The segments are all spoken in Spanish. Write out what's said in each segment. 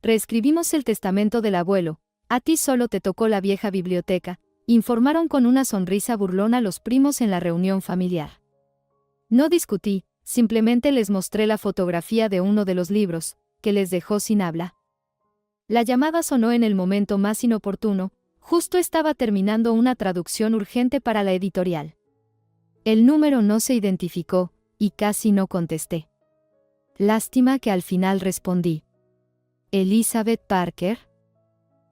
Reescribimos el testamento del abuelo, a ti solo te tocó la vieja biblioteca, informaron con una sonrisa burlona los primos en la reunión familiar. No discutí, simplemente les mostré la fotografía de uno de los libros, que les dejó sin habla. La llamada sonó en el momento más inoportuno, justo estaba terminando una traducción urgente para la editorial. El número no se identificó, y casi no contesté. Lástima que al final respondí. ¿Elizabeth Parker?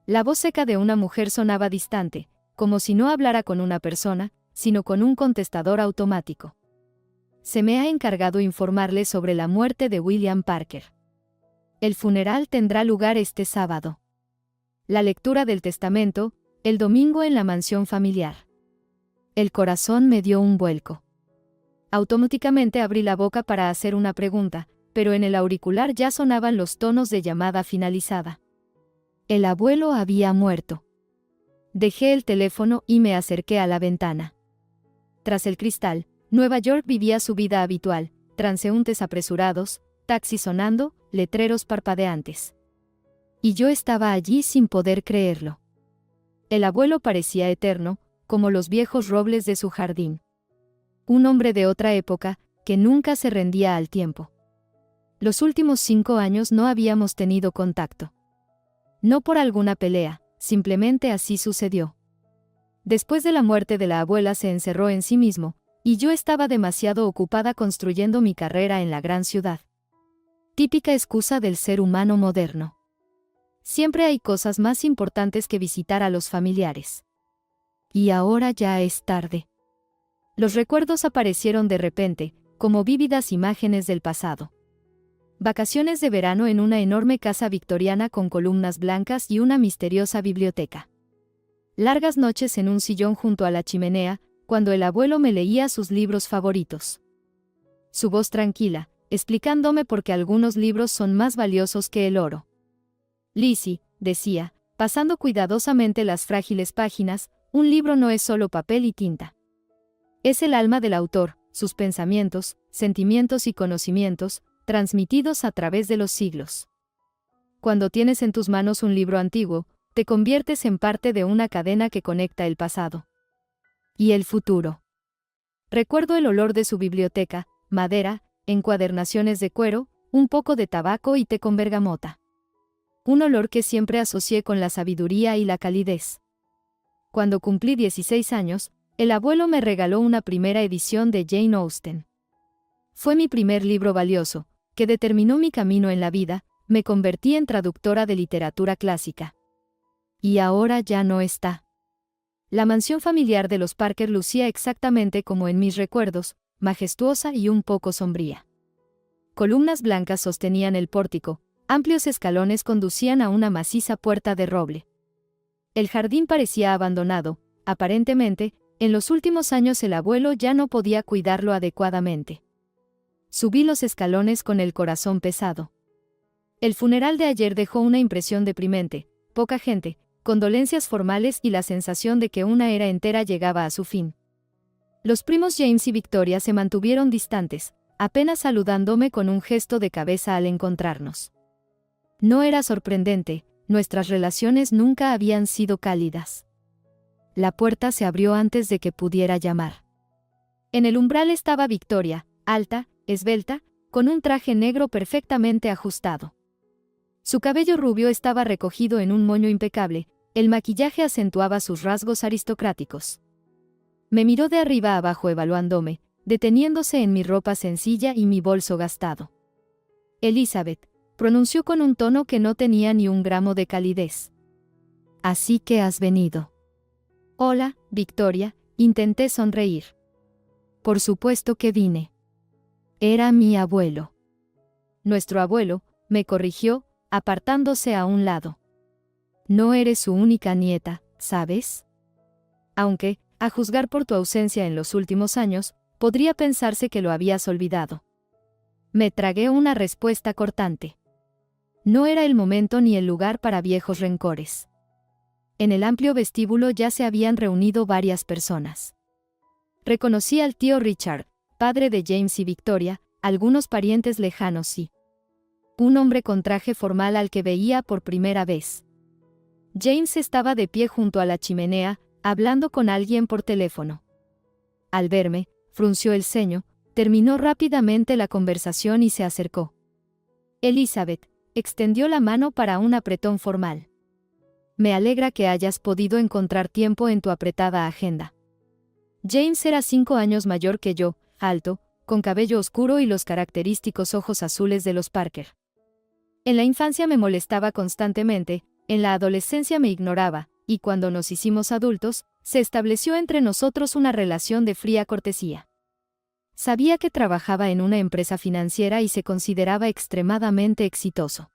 La voz seca de una mujer sonaba distante, como si no hablara con una persona, sino con un contestador automático. Se me ha encargado informarle sobre la muerte de William Parker. El funeral tendrá lugar este sábado. La lectura del testamento, el domingo en la mansión familiar. El corazón me dio un vuelco. Automáticamente abrí la boca para hacer una pregunta, pero en el auricular ya sonaban los tonos de llamada finalizada. El abuelo había muerto. Dejé el teléfono y me acerqué a la ventana. Tras el cristal, Nueva York vivía su vida habitual, transeúntes apresurados, taxis sonando, letreros parpadeantes. Y yo estaba allí sin poder creerlo. El abuelo parecía eterno, como los viejos robles de su jardín. Un hombre de otra época, que nunca se rendía al tiempo. Los últimos 5 años no habíamos tenido contacto. No por alguna pelea, simplemente así sucedió. Después de la muerte de la abuela se encerró en sí mismo, y yo estaba demasiado ocupada construyendo mi carrera en la gran ciudad. Típica excusa del ser humano moderno. Siempre hay cosas más importantes que visitar a los familiares. Y ahora ya es tarde. Los recuerdos aparecieron de repente, como vívidas imágenes del pasado. Vacaciones de verano en una enorme casa victoriana con columnas blancas y una misteriosa biblioteca. Largas noches en un sillón junto a la chimenea, cuando el abuelo me leía sus libros favoritos. Su voz tranquila, explicándome por qué algunos libros son más valiosos que el oro. Lizzie, decía, pasando cuidadosamente las frágiles páginas, un libro no es solo papel y tinta. Es el alma del autor, sus pensamientos, sentimientos y conocimientos, transmitidos a través de los siglos. Cuando tienes en tus manos un libro antiguo, te conviertes en parte de una cadena que conecta el pasado y el futuro. Recuerdo el olor de su biblioteca, madera, encuadernaciones de cuero, un poco de tabaco y té con bergamota. Un olor que siempre asocié con la sabiduría y la calidez. Cuando cumplí 16 años, el abuelo me regaló una primera edición de Jane Austen. Fue mi primer libro valioso, que determinó mi camino en la vida, me convertí en traductora de literatura clásica. Y ahora ya no está. La mansión familiar de los Parker lucía exactamente como en mis recuerdos, majestuosa y un poco sombría. Columnas blancas sostenían el pórtico, amplios escalones conducían a una maciza puerta de roble. El jardín parecía abandonado, aparentemente, en los últimos años el abuelo ya no podía cuidarlo adecuadamente. Subí los escalones con el corazón pesado. El funeral de ayer dejó una impresión deprimente, poca gente, condolencias formales y la sensación de que una era entera llegaba a su fin. Los primos James y Victoria se mantuvieron distantes, apenas saludándome con un gesto de cabeza al encontrarnos. No era sorprendente, nuestras relaciones nunca habían sido cálidas. La puerta se abrió antes de que pudiera llamar. En el umbral estaba Victoria, alta, esbelta, con un traje negro perfectamente ajustado. Su cabello rubio estaba recogido en un moño impecable, el maquillaje acentuaba sus rasgos aristocráticos. Me miró de arriba abajo evaluándome, deteniéndose en mi ropa sencilla y mi bolso gastado. Elizabeth, pronunció con un tono que no tenía ni un gramo de calidez. Así que has venido. Hola, Victoria, intenté sonreír. Por supuesto que vine. Era mi abuelo. Nuestro abuelo, me corrigió, apartándose a un lado. No eres su única nieta, ¿sabes? Aunque, a juzgar por tu ausencia en los últimos años, podría pensarse que lo habías olvidado. Me tragué una respuesta cortante. No era el momento ni el lugar para viejos rencores. En el amplio vestíbulo ya se habían reunido varias personas. Reconocí al tío Richard, padre de James y Victoria, algunos parientes lejanos y un hombre con traje formal al que veía por primera vez. James estaba de pie junto a la chimenea, hablando con alguien por teléfono. Al verme, frunció el ceño, terminó rápidamente la conversación y se acercó. Elizabeth, extendió la mano para un apretón formal. Me alegra que hayas podido encontrar tiempo en tu apretada agenda. James era 5 años mayor que yo, alto, con cabello oscuro y los característicos ojos azules de los Parker. En la infancia me molestaba constantemente, en la adolescencia me ignoraba, y cuando nos hicimos adultos, se estableció entre nosotros una relación de fría cortesía. Sabía que trabajaba en una empresa financiera y se consideraba extremadamente exitoso.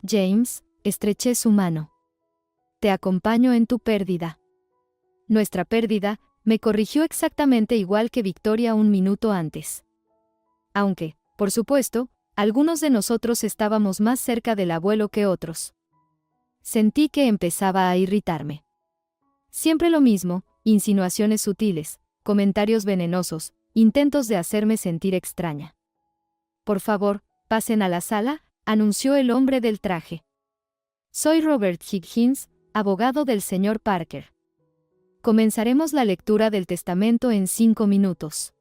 James, estreché su mano. Te acompaño en tu pérdida. Nuestra pérdida, me corrigió exactamente igual que Victoria un minuto antes. Aunque, por supuesto, algunos de nosotros estábamos más cerca del abuelo que otros. Sentí que empezaba a irritarme. Siempre lo mismo, insinuaciones sutiles, comentarios venenosos, intentos de hacerme sentir extraña. Por favor, pasen a la sala, anunció el hombre del traje. Soy Robert Higgins, abogado del señor Parker. Comenzaremos la lectura del testamento en 5 minutos.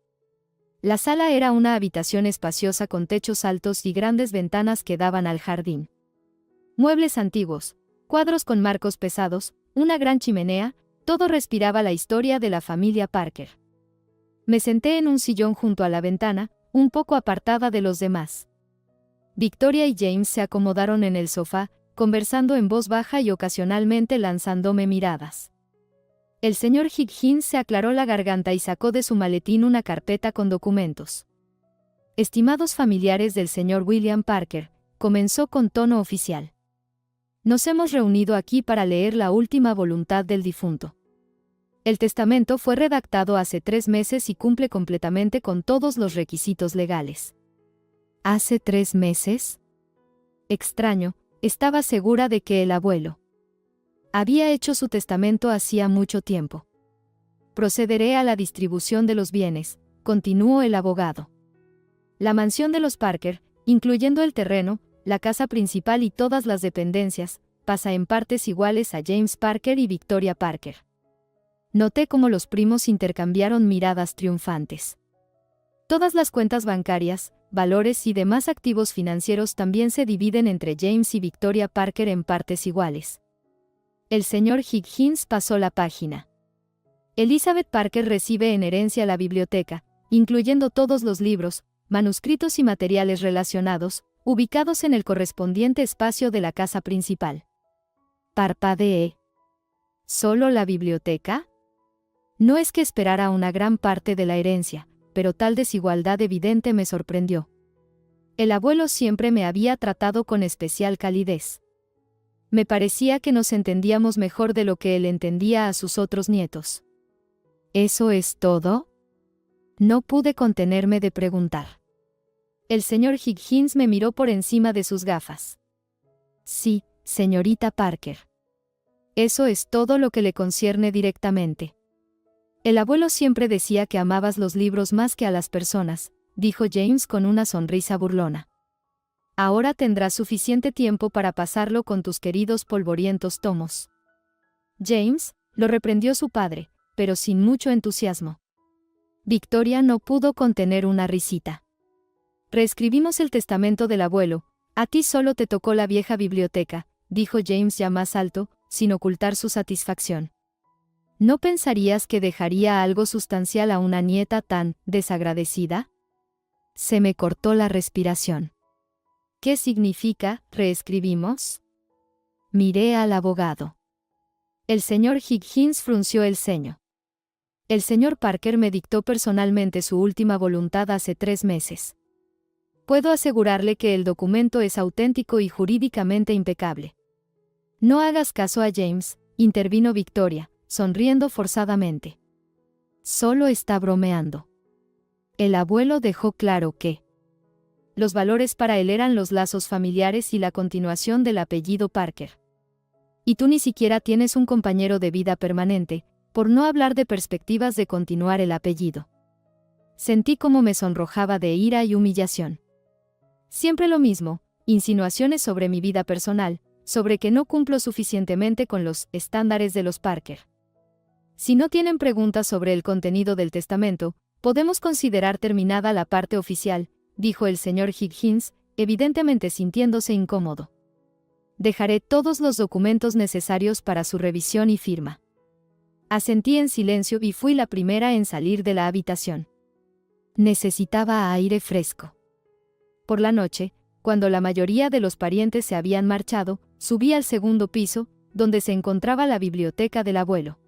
La sala era una habitación espaciosa con techos altos y grandes ventanas que daban al jardín. Muebles antiguos, cuadros con marcos pesados, una gran chimenea, todo respiraba la historia de la familia Parker. Me senté en un sillón junto a la ventana, un poco apartada de los demás. Victoria y James se acomodaron en el sofá, conversando en voz baja y ocasionalmente lanzándome miradas. El señor Higgins se aclaró la garganta y sacó de su maletín una carpeta con documentos. Estimados familiares del señor William Parker, comenzó con tono oficial. Nos hemos reunido aquí para leer la última voluntad del difunto. El testamento fue redactado hace 3 meses y cumple completamente con todos los requisitos legales. ¿Hace 3 meses? Extraño, estaba segura de que el abuelo había hecho su testamento hacía mucho tiempo. Procederé a la distribución de los bienes, continuó el abogado. La mansión de los Parker, incluyendo el terreno, la casa principal y todas las dependencias, pasa en partes iguales a James Parker y Victoria Parker. Noté cómo los primos intercambiaron miradas triunfantes. Todas las cuentas bancarias, valores y demás activos financieros también se dividen entre James y Victoria Parker en partes iguales. El señor Higgins pasó la página. Elizabeth Parker recibe en herencia la biblioteca, incluyendo todos los libros, manuscritos y materiales relacionados, ubicados en el correspondiente espacio de la casa principal. Parpadeé. ¿Solo la biblioteca? No es que esperara una gran parte de la herencia, pero tal desigualdad evidente me sorprendió. El abuelo siempre me había tratado con especial calidez. Me parecía que nos entendíamos mejor de lo que él entendía a sus otros nietos. ¿Eso es todo? No pude contenerme de preguntar. El señor Higgins me miró por encima de sus gafas. Sí, señorita Parker. Eso es todo lo que le concierne directamente. El abuelo siempre decía que amabas los libros más que a las personas, dijo James con una sonrisa burlona. Ahora tendrás suficiente tiempo para pasarlo con tus queridos polvorientos tomos. James, lo reprendió su padre, pero sin mucho entusiasmo. Victoria no pudo contener una risita. Reescribimos el testamento del abuelo, a ti solo te tocó la vieja biblioteca, dijo James ya más alto, sin ocultar su satisfacción. ¿No pensarías que dejaría algo sustancial a una nieta tan desagradecida? Se me cortó la respiración. ¿Qué significa, reescribimos? Miré al abogado. El señor Higgins frunció el ceño. El señor Parker me dictó personalmente su última voluntad hace 3 meses. Puedo asegurarle que el documento es auténtico y jurídicamente impecable. No hagas caso a James, intervino Victoria, sonriendo forzadamente. Solo está bromeando. El abuelo dejó claro que los valores para él eran los lazos familiares y la continuación del apellido Parker. Y tú ni siquiera tienes un compañero de vida permanente, por no hablar de perspectivas de continuar el apellido. Sentí como me sonrojaba de ira y humillación. Siempre lo mismo, insinuaciones sobre mi vida personal, sobre que no cumplo suficientemente con los estándares de los Parker. Si no tienen preguntas sobre el contenido del testamento, podemos considerar terminada la parte oficial, dijo el señor Higgins, evidentemente sintiéndose incómodo. Dejaré todos los documentos necesarios para su revisión y firma. Asentí en silencio y fui la primera en salir de la habitación. Necesitaba aire fresco. Por la noche, cuando la mayoría de los parientes se habían marchado, subí al segundo piso, donde se encontraba la biblioteca del abuelo.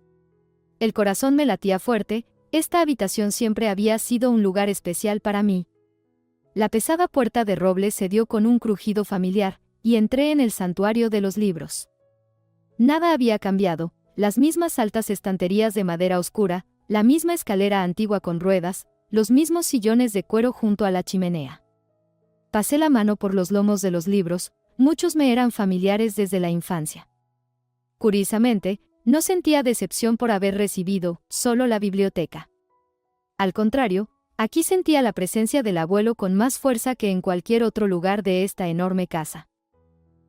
El corazón me latía fuerte, esta habitación siempre había sido un lugar especial para mí. La pesada puerta de roble se dio con un crujido familiar, y entré en el santuario de los libros. Nada había cambiado, las mismas altas estanterías de madera oscura, la misma escalera antigua con ruedas, los mismos sillones de cuero junto a la chimenea. Pasé la mano por los lomos de los libros, muchos me eran familiares desde la infancia. Curiosamente, no sentía decepción por haber recibido solo la biblioteca. Al contrario, aquí sentía la presencia del abuelo con más fuerza que en cualquier otro lugar de esta enorme casa.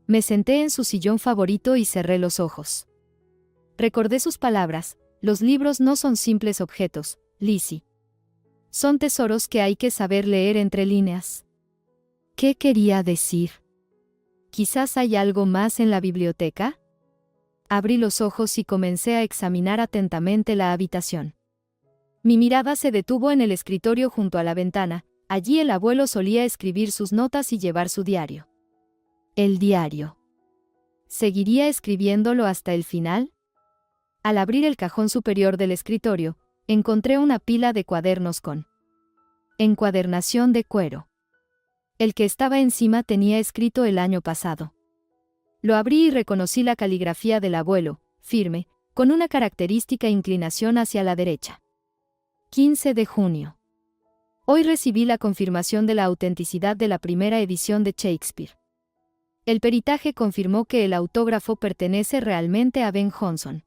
Me senté en su sillón favorito y cerré los ojos. Recordé sus palabras: los libros no son simples objetos, Lizzie. Son tesoros que hay que saber leer entre líneas. ¿Qué quería decir? ¿Quizás hay algo más en la biblioteca? Abrí los ojos y comencé a examinar atentamente la habitación. Mi mirada se detuvo en el escritorio junto a la ventana. Allí el abuelo solía escribir sus notas y llevar su diario. El diario. ¿Seguiría escribiéndolo hasta el final? Al abrir el cajón superior del escritorio, encontré una pila de cuadernos con encuadernación de cuero. El que estaba encima tenía escrito el año pasado. Lo abrí y reconocí la caligrafía del abuelo, firme, con una característica inclinación hacia la derecha. 15 de junio. Hoy recibí la confirmación de la autenticidad de la primera edición de Shakespeare. El peritaje confirmó que el autógrafo pertenece realmente a Ben Jonson.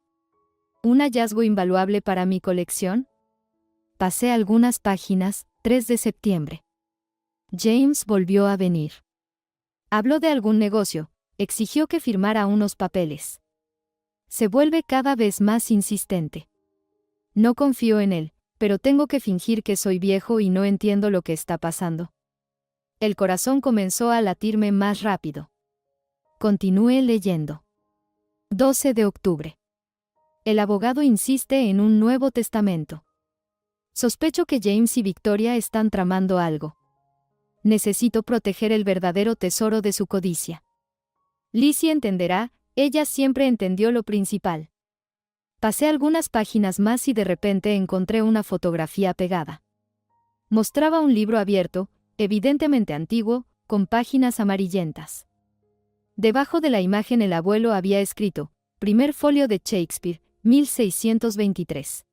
¿Un hallazgo invaluable para mi colección? Pasé algunas páginas. 3 de septiembre. James volvió a venir. Habló de algún negocio, exigió que firmara unos papeles. Se vuelve cada vez más insistente. No confío en él, pero tengo que fingir que soy viejo y no entiendo lo que está pasando. El corazón comenzó a latirme más rápido. Continué leyendo. 12 de octubre. El abogado insiste en un nuevo testamento. Sospecho que James y Victoria están tramando algo. Necesito proteger el verdadero tesoro de su codicia. Lizzie entenderá, ella siempre entendió lo principal. Pasé algunas páginas más y de repente encontré una fotografía pegada. Mostraba un libro abierto, evidentemente antiguo, con páginas amarillentas. Debajo de la imagen el abuelo había escrito: primer folio de Shakespeare, 1623.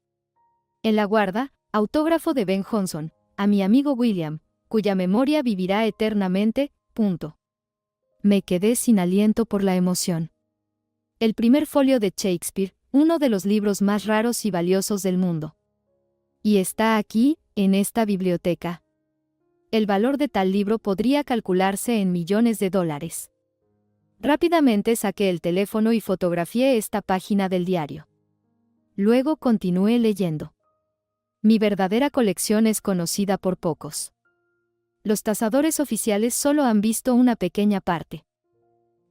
En la guarda, autógrafo de Ben Jonson, a mi amigo William, cuya memoria vivirá eternamente. Me quedé sin aliento por la emoción. El primer folio de Shakespeare, uno de los libros más raros y valiosos del mundo. Y está aquí, en esta biblioteca. El valor de tal libro podría calcularse en millones de dólares. Rápidamente saqué el teléfono y fotografié esta página del diario. Luego continué leyendo. Mi verdadera colección es conocida por pocos. Los tasadores oficiales solo han visto una pequeña parte.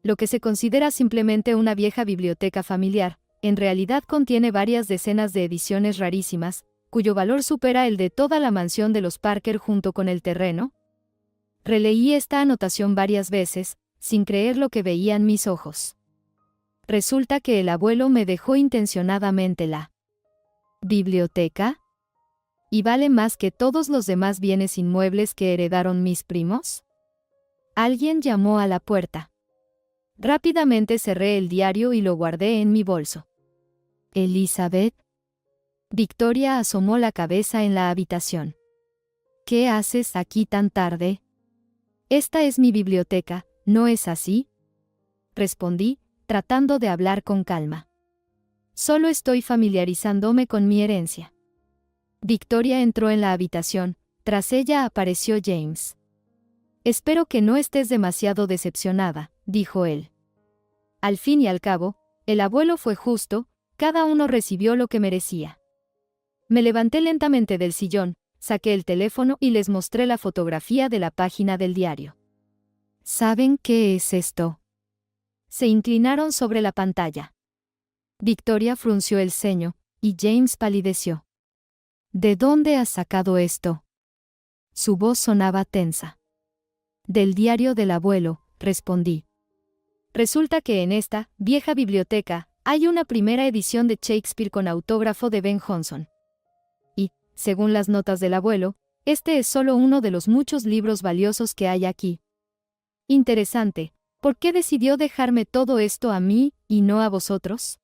Lo que se considera simplemente una vieja biblioteca familiar, en realidad contiene varias decenas de ediciones rarísimas, cuyo valor supera el de toda la mansión de los Parker junto con el terreno. Releí esta anotación varias veces, sin creer lo que veían mis ojos. Resulta que el abuelo me dejó intencionadamente la biblioteca. ¿Y vale más que todos los demás bienes inmuebles que heredaron mis primos? Alguien llamó a la puerta. Rápidamente cerré el diario y lo guardé en mi bolso. ¿Elizabeth? Victoria asomó la cabeza en la habitación. ¿Qué haces aquí tan tarde? Esta es mi biblioteca, ¿no es así? Respondí, tratando de hablar con calma. Solo estoy familiarizándome con mi herencia. Victoria entró en la habitación, tras ella apareció James. Espero que no estés demasiado decepcionada, dijo él. Al fin y al cabo, el abuelo fue justo, cada uno recibió lo que merecía. Me levanté lentamente del sillón, saqué el teléfono y les mostré la fotografía de la página del diario. ¿Saben qué es esto? Se inclinaron sobre la pantalla. Victoria frunció el ceño, y James palideció. ¿De dónde has sacado esto? Su voz sonaba tensa. Del diario del abuelo, respondí. Resulta que en esta vieja biblioteca hay una primera edición de Shakespeare con autógrafo de Ben Jonson. Y, según las notas del abuelo, este es solo uno de los muchos libros valiosos que hay aquí. Interesante, ¿por qué decidió dejarme todo esto a mí y no a vosotros?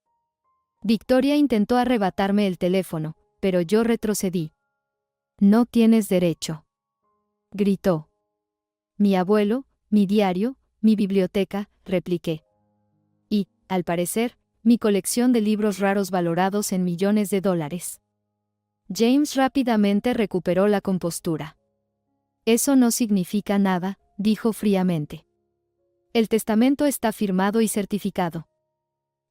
Victoria intentó arrebatarme el teléfono, pero yo retrocedí. No tienes derecho. Gritó. Mi abuelo, mi diario, mi biblioteca, repliqué. Y, al parecer, mi colección de libros raros valorados en millones de dólares. James rápidamente recuperó la compostura. Eso no significa nada, dijo fríamente. El testamento está firmado y certificado.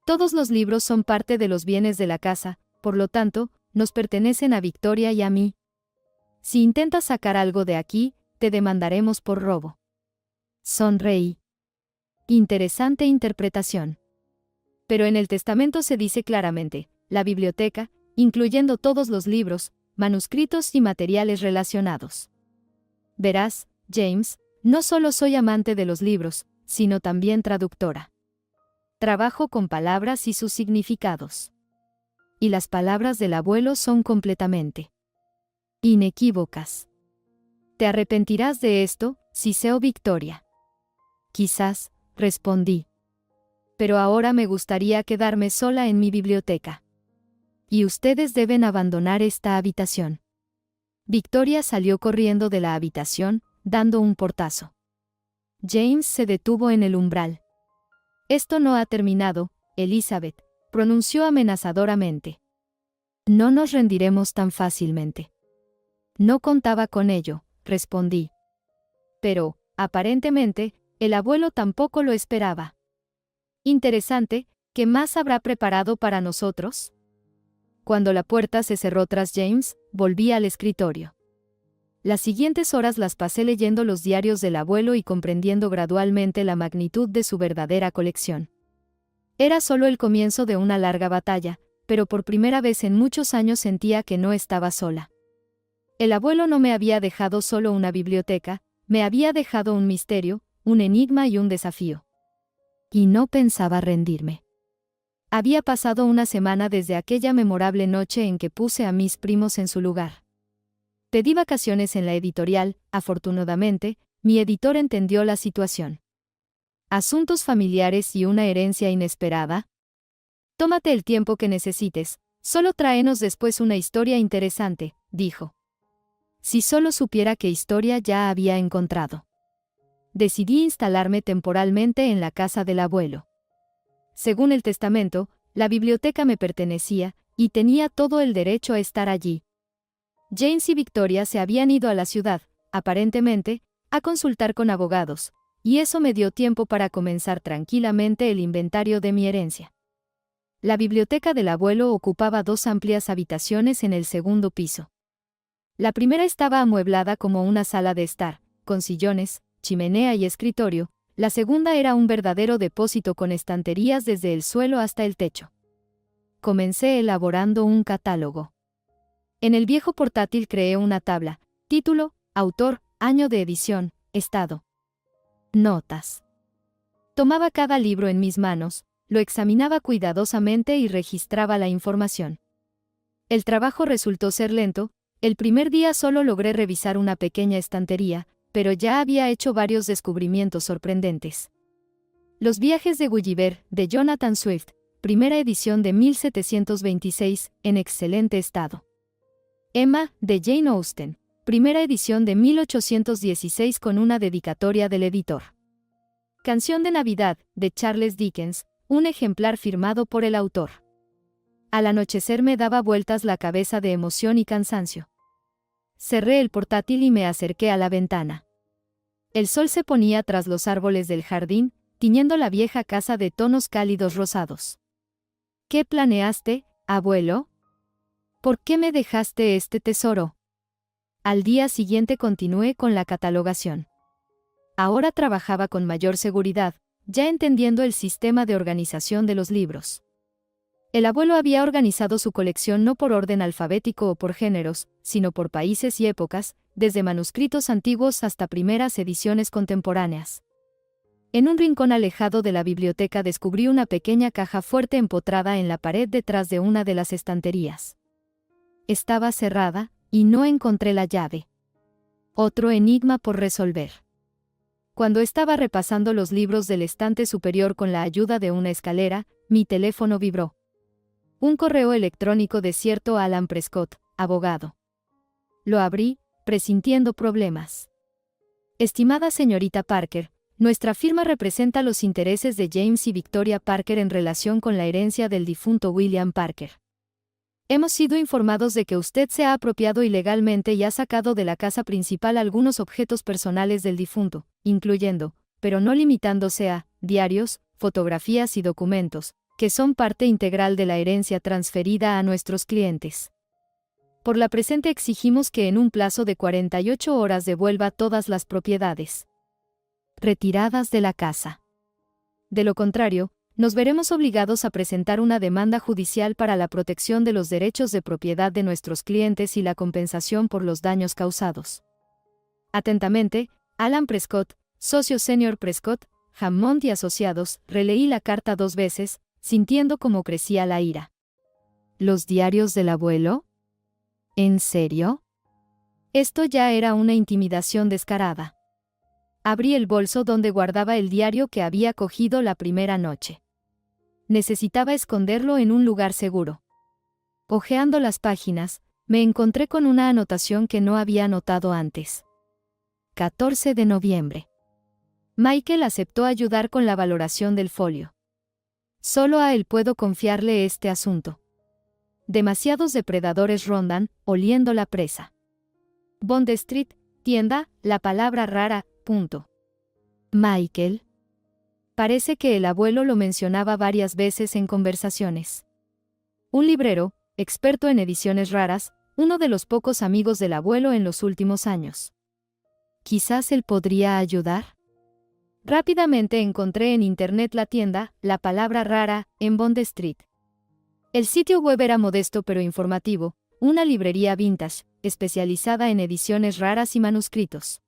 Todos los libros son parte de los bienes de la casa, por lo tanto, nos pertenecen a Victoria y a mí. Si intentas sacar algo de aquí, te demandaremos por robo. Sonreí. Interesante interpretación. Pero en el testamento se dice claramente, la biblioteca, incluyendo todos los libros, manuscritos y materiales relacionados. Verás, James, no solo soy amante de los libros, sino también traductora. Trabajo con palabras y sus significados. Y las palabras del abuelo son completamente inequívocas. Te arrepentirás de esto, Ciceo Victoria. Quizás, respondí. Pero ahora me gustaría quedarme sola en mi biblioteca. Y ustedes deben abandonar esta habitación. Victoria salió corriendo de la habitación, dando un portazo. James se detuvo en el umbral. Esto no ha terminado, Elizabeth, pronunció amenazadoramente. No nos rendiremos tan fácilmente. No contaba con ello, respondí. Pero, aparentemente, el abuelo tampoco lo esperaba. Interesante, ¿qué más habrá preparado para nosotros? Cuando la puerta se cerró tras James, volví al escritorio. Las siguientes horas las pasé leyendo los diarios del abuelo y comprendiendo gradualmente la magnitud de su verdadera colección. Era solo el comienzo de una larga batalla, pero por primera vez en muchos años sentía que no estaba sola. El abuelo no me había dejado solo una biblioteca, me había dejado un misterio, un enigma y un desafío. Y no pensaba rendirme. Había pasado una semana desde aquella memorable noche en que puse a mis primos en su lugar. Pedí vacaciones en la editorial, afortunadamente, mi editor entendió la situación. ¿Asuntos familiares y una herencia inesperada? Tómate el tiempo que necesites, solo tráenos después una historia interesante, dijo. Si solo supiera qué historia ya había encontrado. Decidí instalarme temporalmente en la casa del abuelo. Según el testamento, la biblioteca me pertenecía, y tenía todo el derecho a estar allí. James y Victoria se habían ido a la ciudad, aparentemente, a consultar con abogados, y eso me dio tiempo para comenzar tranquilamente el inventario de mi herencia. La biblioteca del abuelo ocupaba 2 amplias habitaciones en el segundo piso. La primera estaba amueblada como una sala de estar, con sillones, chimenea y escritorio. La segunda era un verdadero depósito con estanterías desde el suelo hasta el techo. Comencé elaborando un catálogo. En el viejo portátil creé una tabla, título, autor, año de edición, estado. Notas. Tomaba cada libro en mis manos, lo examinaba cuidadosamente y registraba la información. El trabajo resultó ser lento, el primer día solo logré revisar una pequeña estantería, pero ya había hecho varios descubrimientos sorprendentes. Los viajes de Gulliver, de Jonathan Swift, primera edición de 1726, en excelente estado. Emma, de Jane Austen, primera edición de 1816 con una dedicatoria del editor. Canción de Navidad, de Charles Dickens, un ejemplar firmado por el autor. Al anochecer me daba vueltas la cabeza de emoción y cansancio. Cerré el portátil y me acerqué a la ventana. El sol se ponía tras los árboles del jardín, tiñendo la vieja casa de tonos cálidos rosados. ¿Qué planeaste, abuelo? ¿Por qué me dejaste este tesoro? Al día siguiente continué con la catalogación. Ahora trabajaba con mayor seguridad, ya entendiendo el sistema de organización de los libros. El abuelo había organizado su colección no por orden alfabético o por géneros, sino por países y épocas, desde manuscritos antiguos hasta primeras ediciones contemporáneas. En un rincón alejado de la biblioteca descubrí una pequeña caja fuerte empotrada en la pared detrás de una de las estanterías. Estaba cerrada, y no encontré la llave. Otro enigma por resolver. Cuando estaba repasando los libros del estante superior con la ayuda de una escalera, mi teléfono vibró. Un correo electrónico de cierto Alan Prescott, abogado. Lo abrí, presintiendo problemas. Estimada señorita Parker, nuestra firma representa los intereses de James y Victoria Parker en relación con la herencia del difunto William Parker. Hemos sido informados de que usted se ha apropiado ilegalmente y ha sacado de la casa principal algunos objetos personales del difunto, incluyendo, pero no limitándose a, diarios, fotografías y documentos, que son parte integral de la herencia transferida a nuestros clientes. Por la presente exigimos que en un plazo de 48 horas devuelva todas las propiedades retiradas de la casa. De lo contrario, nos veremos obligados a presentar una demanda judicial para la protección de los derechos de propiedad de nuestros clientes y la compensación por los daños causados. Atentamente, Alan Prescott, socio senior Prescott, Hammond y Asociados. Releí la carta 2 veces, sintiendo cómo crecía la ira. ¿Los diarios del abuelo? ¿En serio? Esto ya era una intimidación descarada. Abrí el bolso donde guardaba el diario que había cogido la primera noche. Necesitaba esconderlo en un lugar seguro. Hojeando las páginas, me encontré con una anotación que no había notado antes. 14 de noviembre. Michael aceptó ayudar con la valoración del folio. Solo a él puedo confiarle este asunto. Demasiados depredadores rondan, oliendo la presa. Bond Street, tienda, la palabra rara, punto. Michael. Parece que el abuelo lo mencionaba varias veces en conversaciones. Un librero, experto en ediciones raras, uno de los pocos amigos del abuelo en los últimos años. ¿Quizás él podría ayudar? Rápidamente encontré en internet la tienda, la palabra rara, en Bond Street. El sitio web era modesto pero informativo, una librería vintage, especializada en ediciones raras y manuscritos.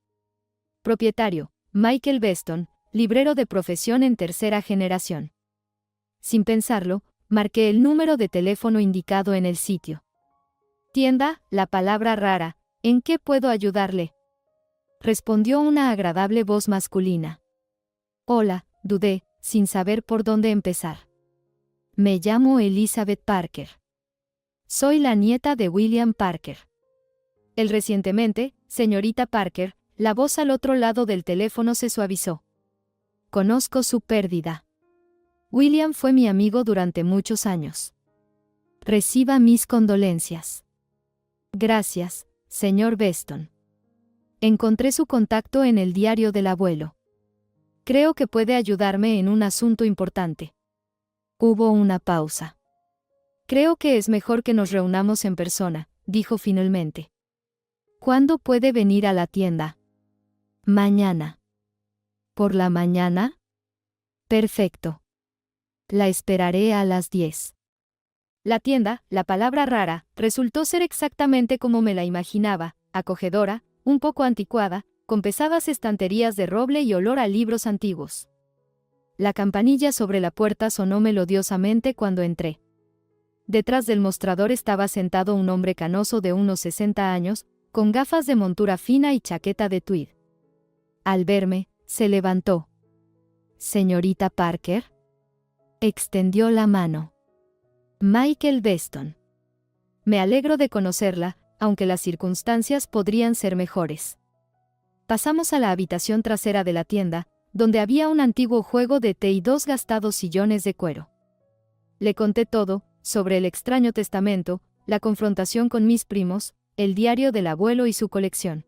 Propietario, Michael Beston, librero de profesión en tercera generación. Sin pensarlo, marqué el número de teléfono indicado en el sitio. Tienda, la palabra rara, ¿en qué puedo ayudarle? Respondió una agradable voz masculina. Hola, dudé, sin saber por dónde empezar. Me llamo Elizabeth Parker. Soy la nieta de William Parker. El recientemente, señorita Parker, la voz al otro lado del teléfono se suavizó. Conozco su pérdida. William fue mi amigo durante muchos años. Reciba mis condolencias. Gracias, señor Beston. Encontré su contacto en el diario del abuelo. Creo que puede ayudarme en un asunto importante. Hubo una pausa. Creo que es mejor que nos reunamos en persona, dijo finalmente. ¿Cuándo puede venir a la tienda? Mañana. ¿Por la mañana? Perfecto. La esperaré a las 10. La tienda, la palabra rara, resultó ser exactamente como me la imaginaba, acogedora, un poco anticuada, con pesadas estanterías de roble y olor a libros antiguos. La campanilla sobre la puerta sonó melodiosamente cuando entré. Detrás del mostrador estaba sentado un hombre canoso de unos 60 años, con gafas de montura fina y chaqueta de tweed. Al verme, se levantó. ¿Señorita Parker? Extendió la mano. Michael Beston. Me alegro de conocerla, aunque las circunstancias podrían ser mejores. Pasamos a la habitación trasera de la tienda, donde había un antiguo juego de té y 2 gastados sillones de cuero. Le conté todo, sobre el extraño testamento, la confrontación con mis primos, el diario del abuelo y su colección.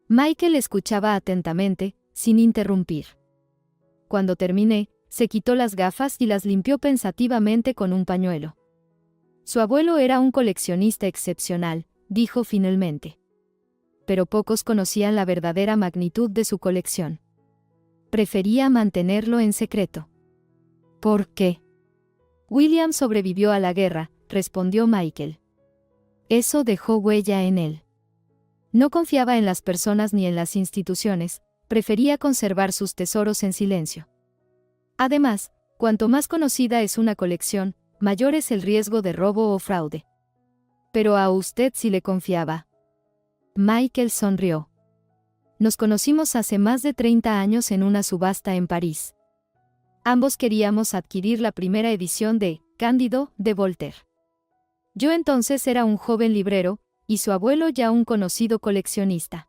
Michael escuchaba atentamente, sin interrumpir. Cuando terminé, se quitó las gafas y las limpió pensativamente con un pañuelo. Su abuelo era un coleccionista excepcional, dijo finalmente. Pero pocos conocían la verdadera magnitud de su colección. Prefería mantenerlo en secreto. ¿Por qué? William sobrevivió a la guerra, respondió Michael. Eso dejó huella en él. No confiaba en las personas ni en las instituciones, prefería conservar sus tesoros en silencio. Además, cuanto más conocida es una colección, mayor es el riesgo de robo o fraude. Pero a usted sí le confiaba. Michael sonrió. Nos conocimos hace más de 30 años en una subasta en París. Ambos queríamos adquirir la primera edición de Cándido, de Voltaire. Yo entonces era un joven librero, y su abuelo ya un conocido coleccionista.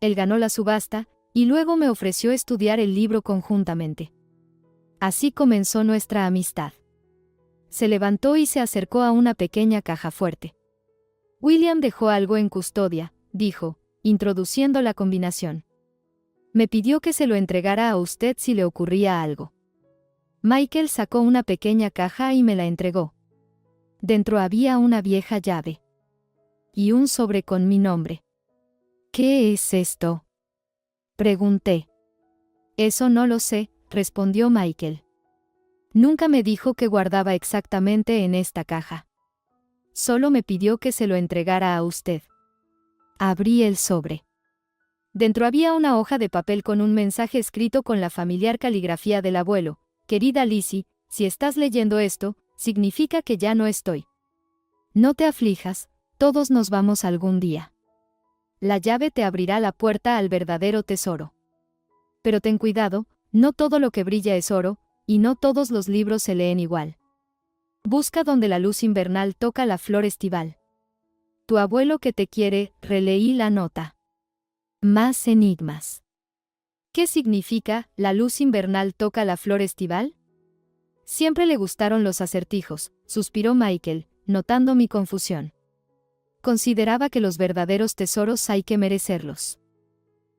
Él ganó la subasta, y luego me ofreció estudiar el libro conjuntamente. Así comenzó nuestra amistad. Se levantó y se acercó a una pequeña caja fuerte. William dejó algo en custodia, dijo, introduciendo la combinación. Me pidió que se lo entregara a usted si le ocurría algo. Michael sacó una pequeña caja y me la entregó. Dentro había una vieja llave. Y un sobre con mi nombre. ¿Qué es esto?, pregunté. Eso no lo sé, respondió Michael. Nunca me dijo qué guardaba exactamente en esta caja. Solo me pidió que se lo entregara a usted. Abrí el sobre. Dentro había una hoja de papel con un mensaje escrito con la familiar caligrafía del abuelo. Querida Lizzie, si estás leyendo esto, significa que ya no estoy. No te aflijas, todos nos vamos algún día. La llave te abrirá la puerta al verdadero tesoro. Pero ten cuidado, no todo lo que brilla es oro, y no todos los libros se leen igual. Busca donde la luz invernal toca la flor estival. Tu abuelo que te quiere, releí la nota. Más enigmas. ¿Qué significa, la luz invernal toca la flor estival? Siempre le gustaron los acertijos, suspiró Michael, notando mi confusión. Consideraba que los verdaderos tesoros hay que merecerlos.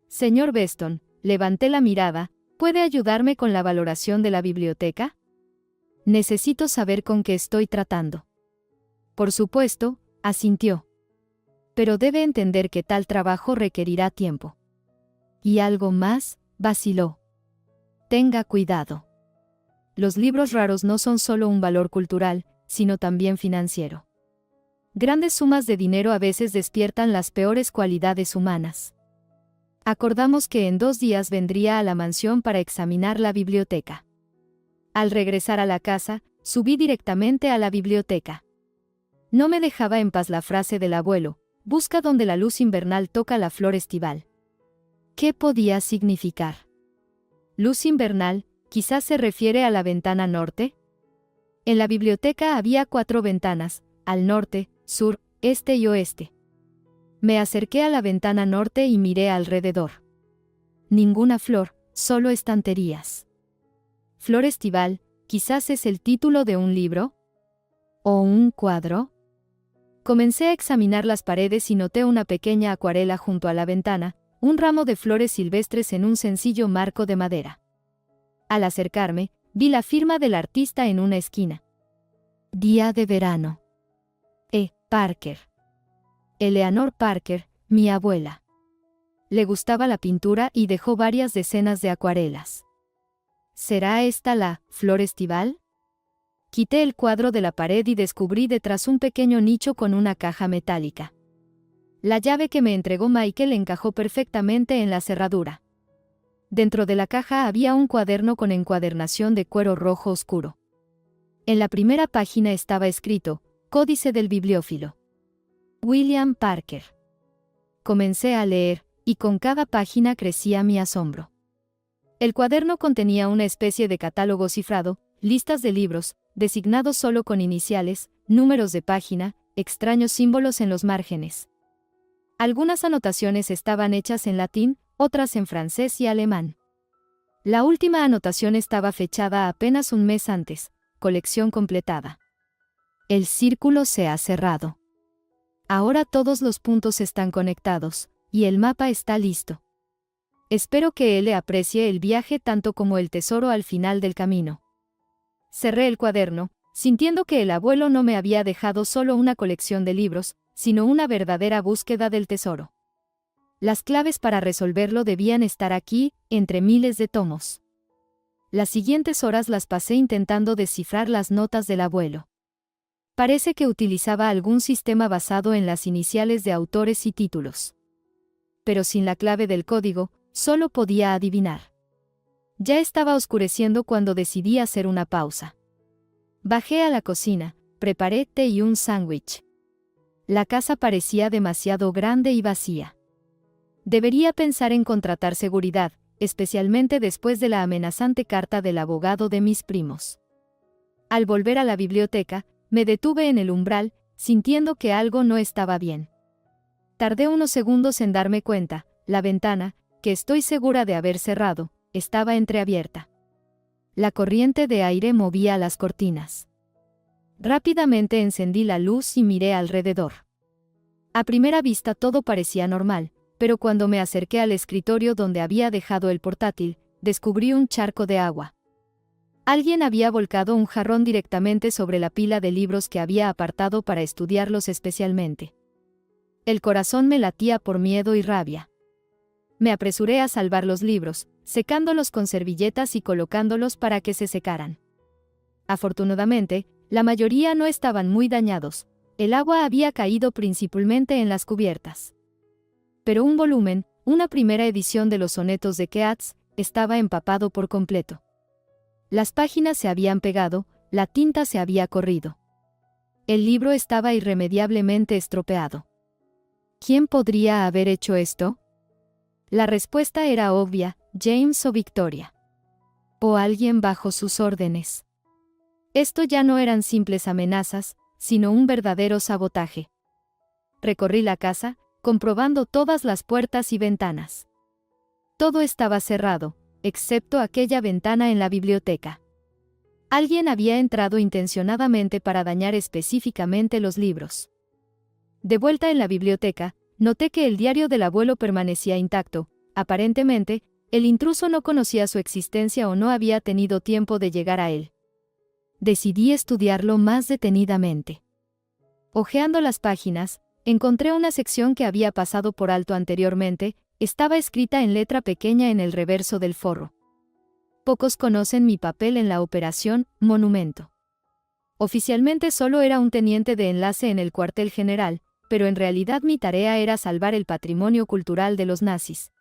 Señor Beston, levanté la mirada, ¿puede ayudarme con la valoración de la biblioteca? Necesito saber con qué estoy tratando. Por supuesto, asintió. Pero debe entender que tal trabajo requerirá tiempo. Y algo más, vaciló. Tenga cuidado. Los libros raros no son solo un valor cultural, sino también financiero. Grandes sumas de dinero a veces despiertan las peores cualidades humanas. Acordamos que en 2 días vendría a la mansión para examinar la biblioteca. Al regresar a la casa, subí directamente a la biblioteca. No me dejaba en paz la frase del abuelo, busca donde la luz invernal toca la flor estival. ¿Qué podía significar? Luz invernal, quizás se refiere a la ventana norte. En la biblioteca había 4 ventanas, al norte, sur, este y oeste. Me acerqué a la ventana norte y miré alrededor. Ninguna flor, solo estanterías. Flor estival, quizás es el título de un libro. ¿O un cuadro? Comencé a examinar las paredes y noté una pequeña acuarela junto a la ventana, un ramo de flores silvestres en un sencillo marco de madera. Al acercarme, vi la firma del artista en una esquina. Día de verano. Parker. Eleanor Parker, mi abuela. Le gustaba la pintura y dejó varias decenas de acuarelas. ¿Será esta la flor estival? Quité el cuadro de la pared y descubrí detrás un pequeño nicho con una caja metálica. La llave que me entregó Michael encajó perfectamente en la cerradura. Dentro de la caja había un cuaderno con encuadernación de cuero rojo oscuro. En la primera página estaba escrito, Códice del bibliófilo. William Parker. Comencé a leer, y con cada página crecía mi asombro. El cuaderno contenía una especie de catálogo cifrado, listas de libros, designados solo con iniciales, números de página, extraños símbolos en los márgenes. Algunas anotaciones estaban hechas en latín, otras en francés y alemán. La última anotación estaba fechada apenas un mes antes, colección completada. El círculo se ha cerrado. Ahora todos los puntos están conectados, y el mapa está listo. Espero que él aprecie el viaje tanto como el tesoro al final del camino. Cerré el cuaderno, sintiendo que el abuelo no me había dejado solo una colección de libros, sino una verdadera búsqueda del tesoro. Las claves para resolverlo debían estar aquí, entre miles de tomos. Las siguientes horas las pasé intentando descifrar las notas del abuelo. Parece que utilizaba algún sistema basado en las iniciales de autores y títulos. Pero sin la clave del código, solo podía adivinar. Ya estaba oscureciendo cuando decidí hacer una pausa. Bajé a la cocina, preparé té y un sándwich. La casa parecía demasiado grande y vacía. Debería pensar en contratar seguridad, especialmente después de la amenazante carta del abogado de mis primos. Al volver a la biblioteca, me detuve en el umbral, sintiendo que algo no estaba bien. Tardé unos segundos en darme cuenta, la ventana, que estoy segura de haber cerrado, estaba entreabierta. La corriente de aire movía las cortinas. Rápidamente encendí la luz y miré alrededor. A primera vista todo parecía normal, pero cuando me acerqué al escritorio donde había dejado el portátil, descubrí un charco de agua. Alguien había volcado un jarrón directamente sobre la pila de libros que había apartado para estudiarlos especialmente. El corazón me latía por miedo y rabia. Me apresuré a salvar los libros, secándolos con servilletas y colocándolos para que se secaran. Afortunadamente, la mayoría no estaban muy dañados. El agua había caído principalmente en las cubiertas. Pero un volumen, una primera edición de los sonetos de Keats, estaba empapado por completo. Las páginas se habían pegado, la tinta se había corrido. El libro estaba irremediablemente estropeado. ¿Quién podría haber hecho esto? La respuesta era obvia, James o Victoria. O alguien bajo sus órdenes. Esto ya no eran simples amenazas, sino un verdadero sabotaje. Recorrí la casa, comprobando todas las puertas y ventanas. Todo estaba cerrado, excepto aquella ventana en la biblioteca. Alguien había entrado intencionadamente para dañar específicamente los libros. De vuelta en la biblioteca, noté que el diario del abuelo permanecía intacto. Aparentemente, el intruso no conocía su existencia o no había tenido tiempo de llegar a él. Decidí estudiarlo más detenidamente. Hojeando las páginas, encontré una sección que había pasado por alto anteriormente. Estaba escrita en letra pequeña en el reverso del forro. Pocos conocen mi papel en la operación Monumento. Oficialmente solo era un teniente de enlace en el cuartel general, pero en realidad mi tarea era salvar el patrimonio cultural de los nazis.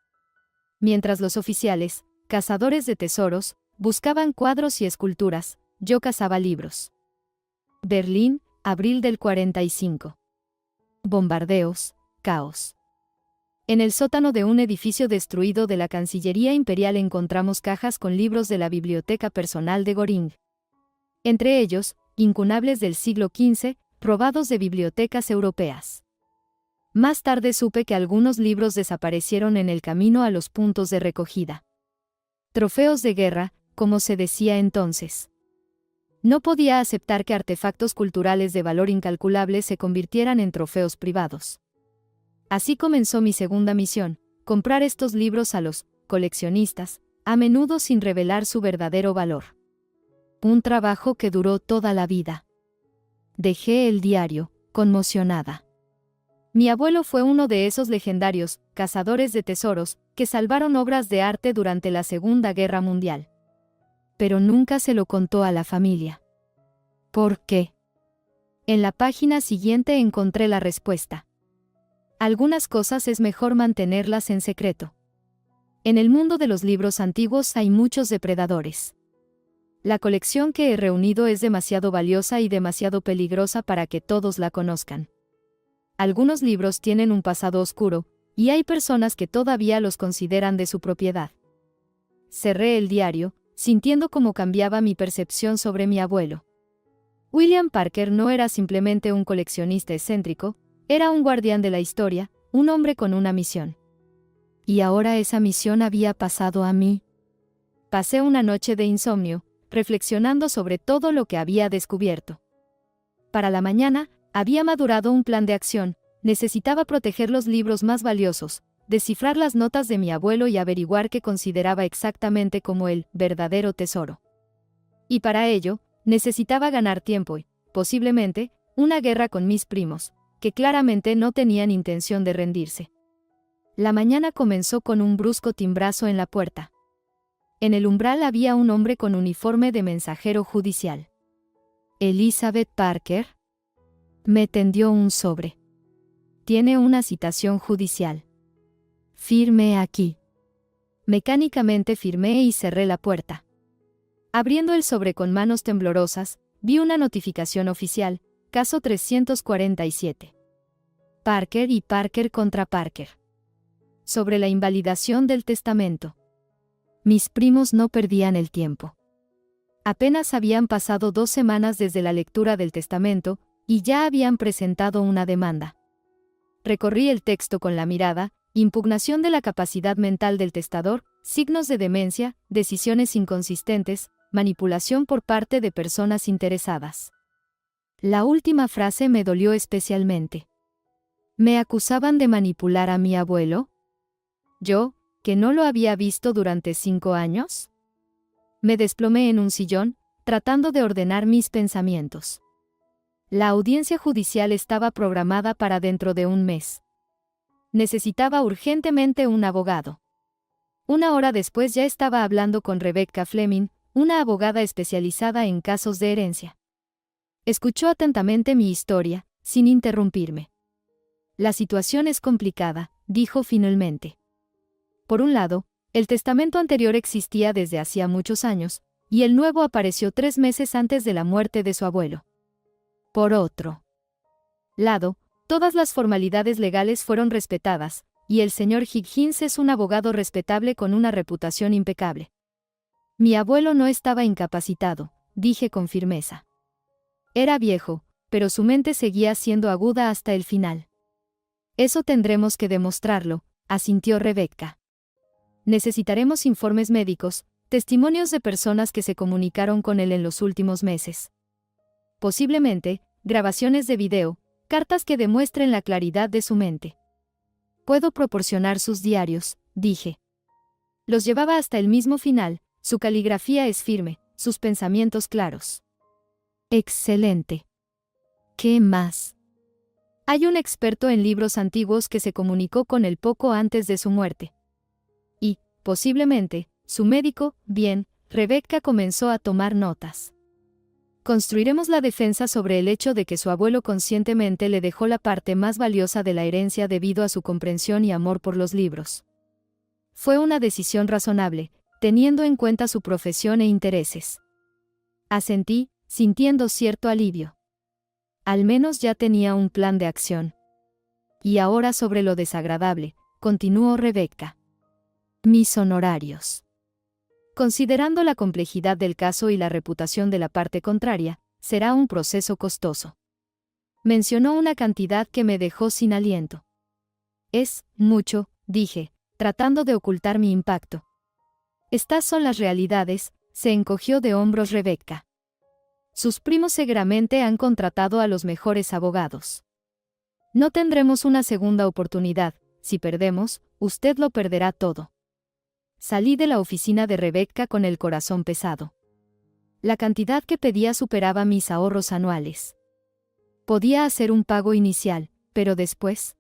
Mientras los oficiales, cazadores de tesoros, buscaban cuadros y esculturas, yo cazaba libros. Berlín, abril del 45. Bombardeos, caos. En el sótano de un edificio destruido de la Cancillería Imperial encontramos cajas con libros de la biblioteca personal de Göring. Entre ellos, incunables del siglo XV, robados de bibliotecas europeas. Más tarde supe que algunos libros desaparecieron en el camino a los puntos de recogida. Trofeos de guerra, como se decía entonces. No podía aceptar que artefactos culturales de valor incalculable se convirtieran en trofeos privados. Así comenzó mi segunda misión, comprar estos libros a los coleccionistas, a menudo sin revelar su verdadero valor. Un trabajo que duró toda la vida. Dejé el diario, conmocionada. Mi abuelo fue uno de esos legendarios cazadores de tesoros que salvaron obras de arte durante la Segunda Guerra Mundial. Pero nunca se lo contó a la familia. ¿Por qué? En la página siguiente encontré la respuesta. Algunas cosas es mejor mantenerlas en secreto. En el mundo de los libros antiguos hay muchos depredadores. La colección que he reunido es demasiado valiosa y demasiado peligrosa para que todos la conozcan. Algunos libros tienen un pasado oscuro, y hay personas que todavía los consideran de su propiedad. Cerré el diario, sintiendo cómo cambiaba mi percepción sobre mi abuelo. William Parker no era simplemente un coleccionista excéntrico, era un guardián de la historia, un hombre con una misión. Y ahora esa misión había pasado a mí. Pasé una noche de insomnio, reflexionando sobre todo lo que había descubierto. Para la mañana, había madurado un plan de acción. Necesitaba proteger los libros más valiosos, descifrar las notas de mi abuelo y averiguar qué consideraba exactamente como el verdadero tesoro. Y para ello, necesitaba ganar tiempo y, posiblemente, una guerra con mis primos, que claramente no tenían intención de rendirse. La mañana comenzó con un brusco timbrazo en la puerta. En el umbral había un hombre con uniforme de mensajero judicial. ¿Elizabeth Parker? Me tendió un sobre. Tiene una citación judicial. Firme aquí. Mecánicamente firmé y cerré la puerta. Abriendo el sobre con manos temblorosas, vi una notificación oficial, caso 347. Parker y Parker contra Parker. Sobre la invalidación del testamento. Mis primos no perdían el tiempo. Apenas habían pasado 2 semanas desde la lectura del testamento, y ya habían presentado una demanda. Recorrí el texto con la mirada: impugnación de la capacidad mental del testador, signos de demencia, decisiones inconsistentes, manipulación por parte de personas interesadas. La última frase me dolió especialmente. ¿Me acusaban de manipular a mi abuelo? ¿Yo, que no lo había visto durante 5 años? Me desplomé en un sillón, tratando de ordenar mis pensamientos. La audiencia judicial estaba programada para dentro de un mes. Necesitaba urgentemente un abogado. 1 hora después ya estaba hablando con Rebecca Fleming, una abogada especializada en casos de herencia. Escuchó atentamente mi historia, sin interrumpirme. La situación es complicada, dijo finalmente. Por un lado, el testamento anterior existía desde hacía muchos años, y el nuevo apareció 3 meses antes de la muerte de su abuelo. Por otro lado, todas las formalidades legales fueron respetadas, y el señor Higgins es un abogado respetable con una reputación impecable. Mi abuelo no estaba incapacitado, dije con firmeza. Era viejo, pero su mente seguía siendo aguda hasta el final. Eso tendremos que demostrarlo, asintió Rebecca. Necesitaremos informes médicos, testimonios de personas que se comunicaron con él en los últimos meses. Posiblemente, grabaciones de video, cartas que demuestren la claridad de su mente. Puedo proporcionar sus diarios, dije. Los llevaba hasta el mismo final, su caligrafía es firme, sus pensamientos claros. Excelente. ¿Qué más? Hay un experto en libros antiguos que se comunicó con él poco antes de su muerte. Y, posiblemente, su médico. Bien, Rebecca comenzó a tomar notas. Construiremos la defensa sobre el hecho de que su abuelo conscientemente le dejó la parte más valiosa de la herencia debido a su comprensión y amor por los libros. Fue una decisión razonable, teniendo en cuenta su profesión e intereses. Asentí, sintiendo cierto alivio. Al menos ya tenía un plan de acción. Y ahora sobre lo desagradable, continuó Rebecca. Mis honorarios. Considerando la complejidad del caso y la reputación de la parte contraria, será un proceso costoso. Mencionó una cantidad que me dejó sin aliento. Es mucho, dije, tratando de ocultar mi impacto. Estas son las realidades, se encogió de hombros Rebecca. Sus primos seguramente han contratado a los mejores abogados. No tendremos una segunda oportunidad, si perdemos, usted lo perderá todo. Salí de la oficina de Rebecca con el corazón pesado. La cantidad que pedía superaba mis ahorros anuales. Podía hacer un pago inicial, pero después.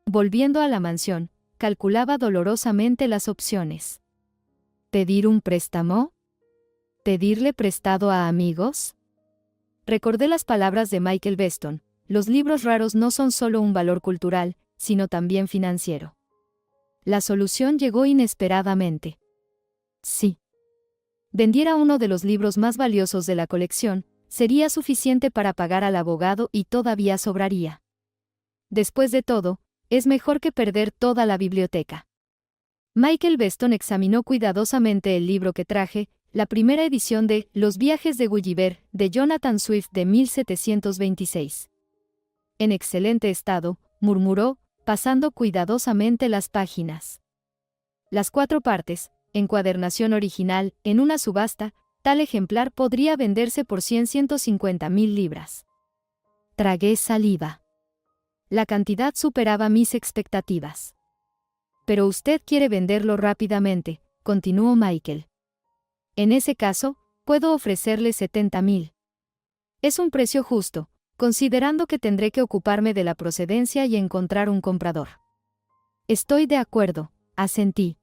Volviendo a la mansión, calculaba dolorosamente las opciones. ¿Pedir un préstamo? ¿Pedirle prestado a amigos? Recordé las palabras de Michael Beston: los libros raros no son solo un valor cultural, sino también financiero. La solución llegó inesperadamente. Sí. Vendiera uno de los libros más valiosos de la colección, sería suficiente para pagar al abogado y todavía sobraría. Después de todo, es mejor que perder toda la biblioteca. Michael Beston examinó cuidadosamente el libro que traje, la primera edición de Los viajes de Gulliver, de Jonathan Swift de 1726. En excelente estado, murmuró, pasando cuidadosamente las páginas. Las 4 partes, encuadernación original, en una subasta, tal ejemplar podría venderse por 150,000 libras. Tragué saliva. La cantidad superaba mis expectativas. Pero usted quiere venderlo rápidamente, continuó Michael. En ese caso, puedo ofrecerle 70.000. Es un precio justo, considerando que tendré que ocuparme de la procedencia y encontrar un comprador. Estoy de acuerdo, asentí.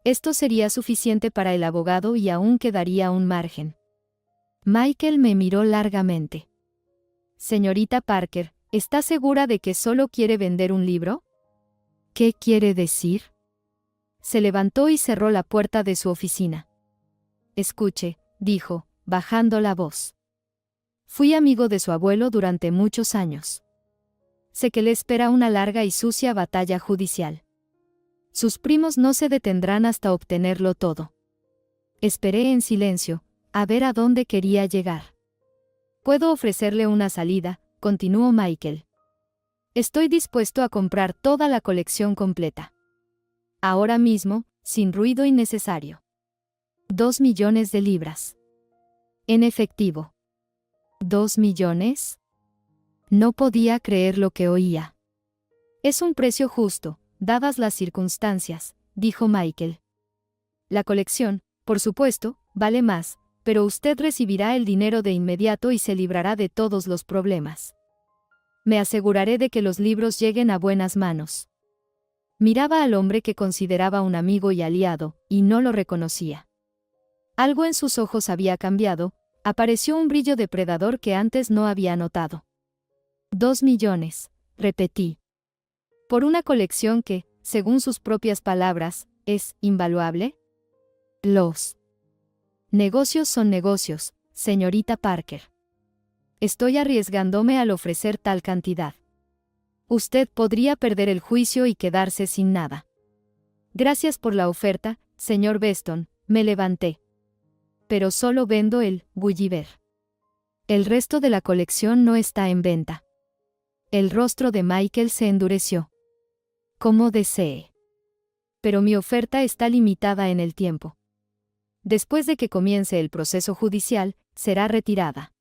Esto sería suficiente para el abogado y aún quedaría un margen. Michael me miró largamente. Señorita Parker, ¿está segura de que solo quiere vender un libro? ¿Qué quiere decir? Se levantó y cerró la puerta de su oficina. Escuche, dijo, bajando la voz. Fui amigo de su abuelo durante muchos años. Sé que le espera una larga y sucia batalla judicial. Sus primos no se detendrán hasta obtenerlo todo. Esperé en silencio, a ver a dónde quería llegar. Puedo ofrecerle una salida, continuó Michael. Estoy dispuesto a comprar toda la colección completa. Ahora mismo, sin ruido innecesario. 2 millones de libras. En efectivo. ¿2 millones? No podía creer lo que oía. Es un precio justo, dadas las circunstancias, dijo Michael. La colección, por supuesto, vale más, pero usted recibirá el dinero de inmediato y se librará de todos los problemas. Me aseguraré de que los libros lleguen a buenas manos. Miraba al hombre que consideraba un amigo y aliado, y no lo reconocía. Algo en sus ojos había cambiado, apareció un brillo depredador que antes no había notado. 2 millones, repetí. ¿Por una colección que, según sus propias palabras, es invaluable? Los negocios son negocios, señorita Parker. Estoy arriesgándome al ofrecer tal cantidad. Usted podría perder el juicio y quedarse sin nada. Gracias por la oferta, señor Beston, me levanté. Pero solo vendo el Gulliver. El resto de la colección no está en venta. El rostro de Michael se endureció. Como desee. Pero mi oferta está limitada en el tiempo. Después de que comience el proceso judicial, será retirada.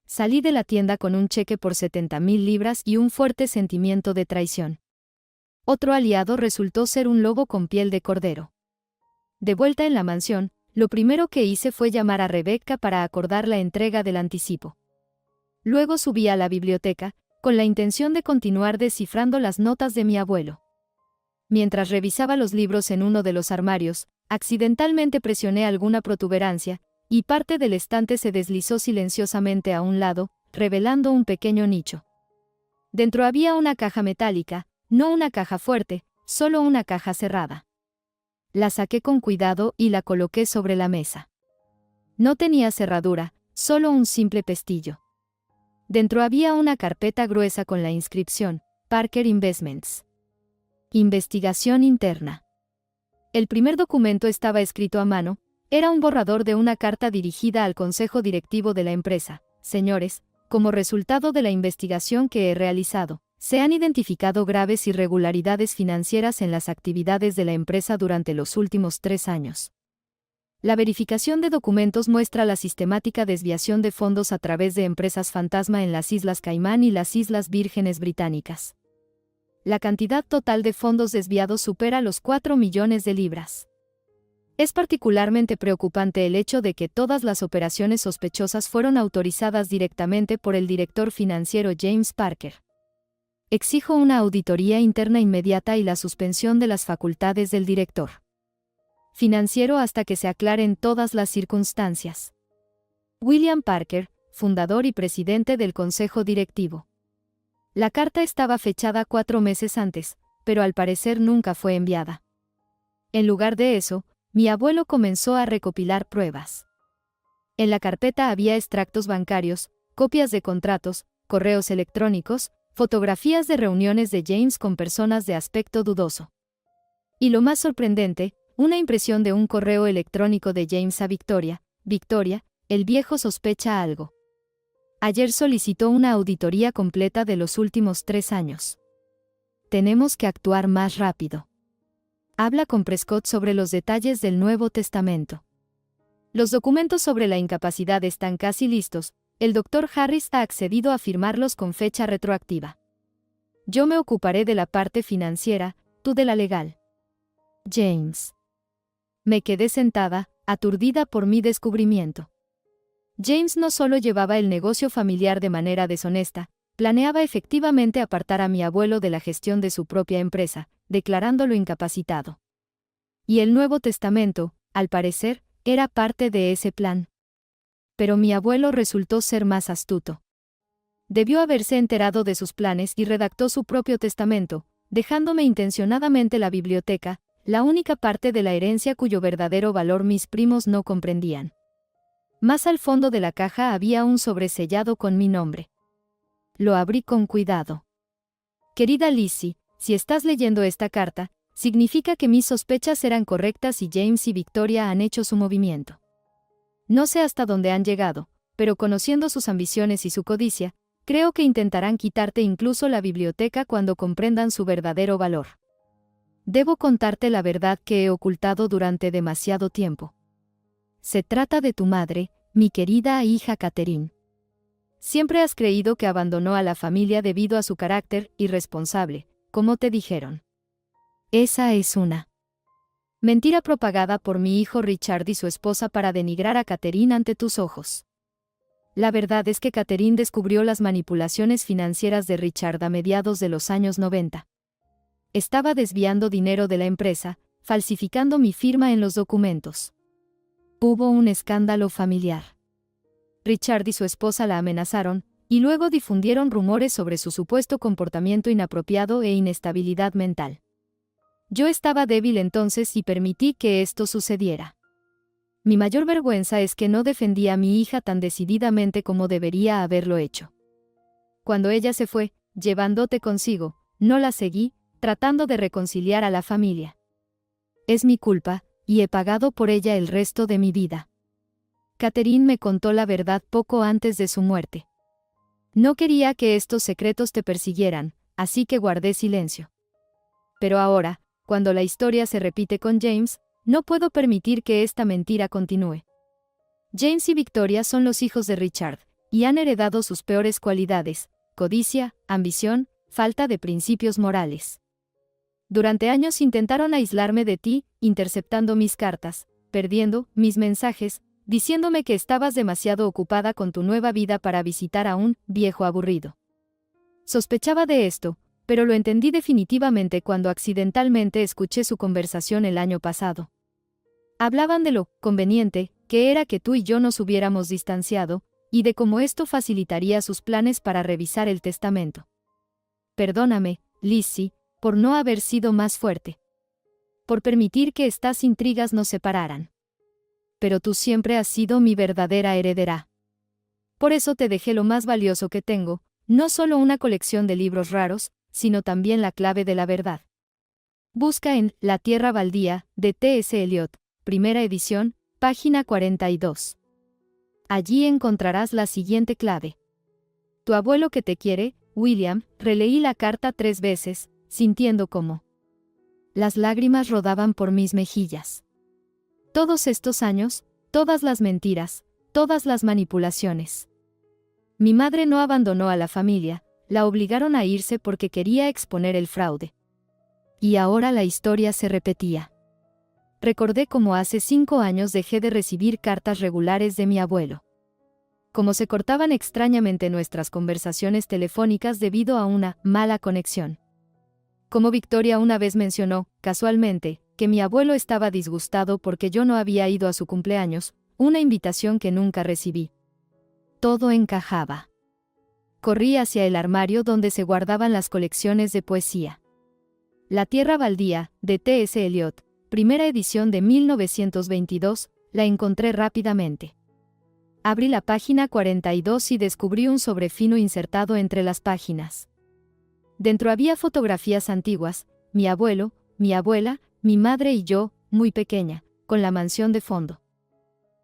Salí de la tienda con un cheque por 70.000 libras y un fuerte sentimiento de traición. Otro aliado resultó ser un lobo con piel de cordero. De vuelta en la mansión, lo primero que hice fue llamar a Rebecca para acordar la entrega del anticipo. Luego subí a la biblioteca, con la intención de continuar descifrando las notas de mi abuelo. Mientras revisaba los libros en uno de los armarios, accidentalmente presioné alguna protuberancia, y parte del estante se deslizó silenciosamente a un lado, revelando un pequeño nicho. Dentro había una caja metálica, no una caja fuerte, solo una caja cerrada. La saqué con cuidado y la coloqué sobre la mesa. No tenía cerradura, solo un simple pestillo. Dentro había una carpeta gruesa con la inscripción, Parker Investments. Investigación interna. El primer documento estaba escrito a mano, era un borrador de una carta dirigida al consejo directivo de la empresa. Señores, como resultado de la investigación que he realizado, se han identificado graves irregularidades financieras en las actividades de la empresa durante los últimos 3 años. La verificación de documentos muestra la sistemática desviación de fondos a través de empresas fantasma en las Islas Caimán y las Islas Vírgenes Británicas. La cantidad total de fondos desviados supera los 4 millones de libras. Es particularmente preocupante el hecho de que todas las operaciones sospechosas fueron autorizadas directamente por el director financiero James Parker. Exijo una auditoría interna inmediata y la suspensión de las facultades del director financiero hasta que se aclaren todas las circunstancias. William Parker, fundador y presidente del Consejo Directivo. La carta estaba fechada 4 meses antes, pero al parecer nunca fue enviada. En lugar de eso, mi abuelo comenzó a recopilar pruebas. En la carpeta había extractos bancarios, copias de contratos, correos electrónicos, fotografías de reuniones de James con personas de aspecto dudoso. Y lo más sorprendente, una impresión de un correo electrónico de James a Victoria. Victoria, el viejo sospecha algo. Ayer solicitó una auditoría completa de los últimos 3 años. Tenemos que actuar más rápido. Habla con Prescott sobre los detalles del Nuevo Testamento. Los documentos sobre la incapacidad están casi listos, el Dr. Harris ha accedido a firmarlos con fecha retroactiva. Yo me ocuparé de la parte financiera, tú de la legal. James. Me quedé sentada, aturdida por mi descubrimiento. James no solo llevaba el negocio familiar de manera deshonesta, planeaba efectivamente apartar a mi abuelo de la gestión de su propia empresa, declarándolo incapacitado. Y el Nuevo Testamento, al parecer, era parte de ese plan. Pero mi abuelo resultó ser más astuto. Debió haberse enterado de sus planes y redactó su propio testamento, dejándome intencionadamente la biblioteca, la única parte de la herencia cuyo verdadero valor mis primos no comprendían. Más al fondo de la caja había un sobresellado con mi nombre. Lo abrí con cuidado. Querida Lizzie, si estás leyendo esta carta, significa que mis sospechas eran correctas y James y Victoria han hecho su movimiento. No sé hasta dónde han llegado, pero conociendo sus ambiciones y su codicia, creo que intentarán quitarte incluso la biblioteca cuando comprendan su verdadero valor. Debo contarte la verdad que he ocultado durante demasiado tiempo. Se trata de tu madre, mi querida hija Catherine. Siempre has creído que abandonó a la familia debido a su carácter irresponsable, como te dijeron. Esa es una mentira propagada por mi hijo Richard y su esposa para denigrar a Catherine ante tus ojos. La verdad es que Catherine descubrió las manipulaciones financieras de Richard a mediados de los años 90. Estaba desviando dinero de la empresa, falsificando mi firma en los documentos. Hubo un escándalo familiar. Richard y su esposa la amenazaron, y luego difundieron rumores sobre su supuesto comportamiento inapropiado e inestabilidad mental. Yo estaba débil entonces y permití que esto sucediera. Mi mayor vergüenza es que no defendí a mi hija tan decididamente como debería haberlo hecho. Cuando ella se fue, llevándote consigo, no la seguí, tratando de reconciliar a la familia. Es mi culpa, y he pagado por ella el resto de mi vida. Catherine me contó la verdad poco antes de su muerte. No quería que estos secretos te persiguieran, así que guardé silencio. Pero ahora, cuando la historia se repite con James, no puedo permitir que esta mentira continúe. James y Victoria son los hijos de Richard, y han heredado sus peores cualidades: codicia, ambición, falta de principios morales. Durante años intentaron aislarme de ti, interceptando mis cartas, perdiendo mis mensajes, diciéndome que estabas demasiado ocupada con tu nueva vida para visitar a un viejo aburrido. Sospechaba de esto, pero lo entendí definitivamente cuando accidentalmente escuché su conversación el año pasado. Hablaban de lo conveniente que era que tú y yo nos hubiéramos distanciado, y de cómo esto facilitaría sus planes para revisar el testamento. Perdóname, Lizzie, por no haber sido más fuerte. Por permitir que estas intrigas nos separaran. Pero tú siempre has sido mi verdadera heredera. Por eso te dejé lo más valioso que tengo, no solo una colección de libros raros, sino también la clave de la verdad. Busca en La Tierra Baldía, de T.S. Eliot, primera edición, página 42. Allí encontrarás la siguiente clave. Tu abuelo que te quiere, William. Releí la carta 3 veces, sintiendo cómo las lágrimas rodaban por mis mejillas. Todos estos años, todas las mentiras, todas las manipulaciones. Mi madre no abandonó a la familia, la obligaron a irse porque quería exponer el fraude. Y ahora la historia se repetía. Recordé cómo hace 5 años dejé de recibir cartas regulares de mi abuelo. Cómo se cortaban extrañamente nuestras conversaciones telefónicas debido a una mala conexión. Como Victoria una vez mencionó, casualmente, que mi abuelo estaba disgustado porque yo no había ido a su cumpleaños, una invitación que nunca recibí. Todo encajaba. Corrí hacia el armario donde se guardaban las colecciones de poesía. La Tierra Baldía, de T.S. Eliot, primera edición de 1922, la encontré rápidamente. Abrí la página 42 y descubrí un sobre fino insertado entre las páginas. Dentro había fotografías antiguas, mi abuelo, mi abuela, mi madre y yo, muy pequeña, con la mansión de fondo.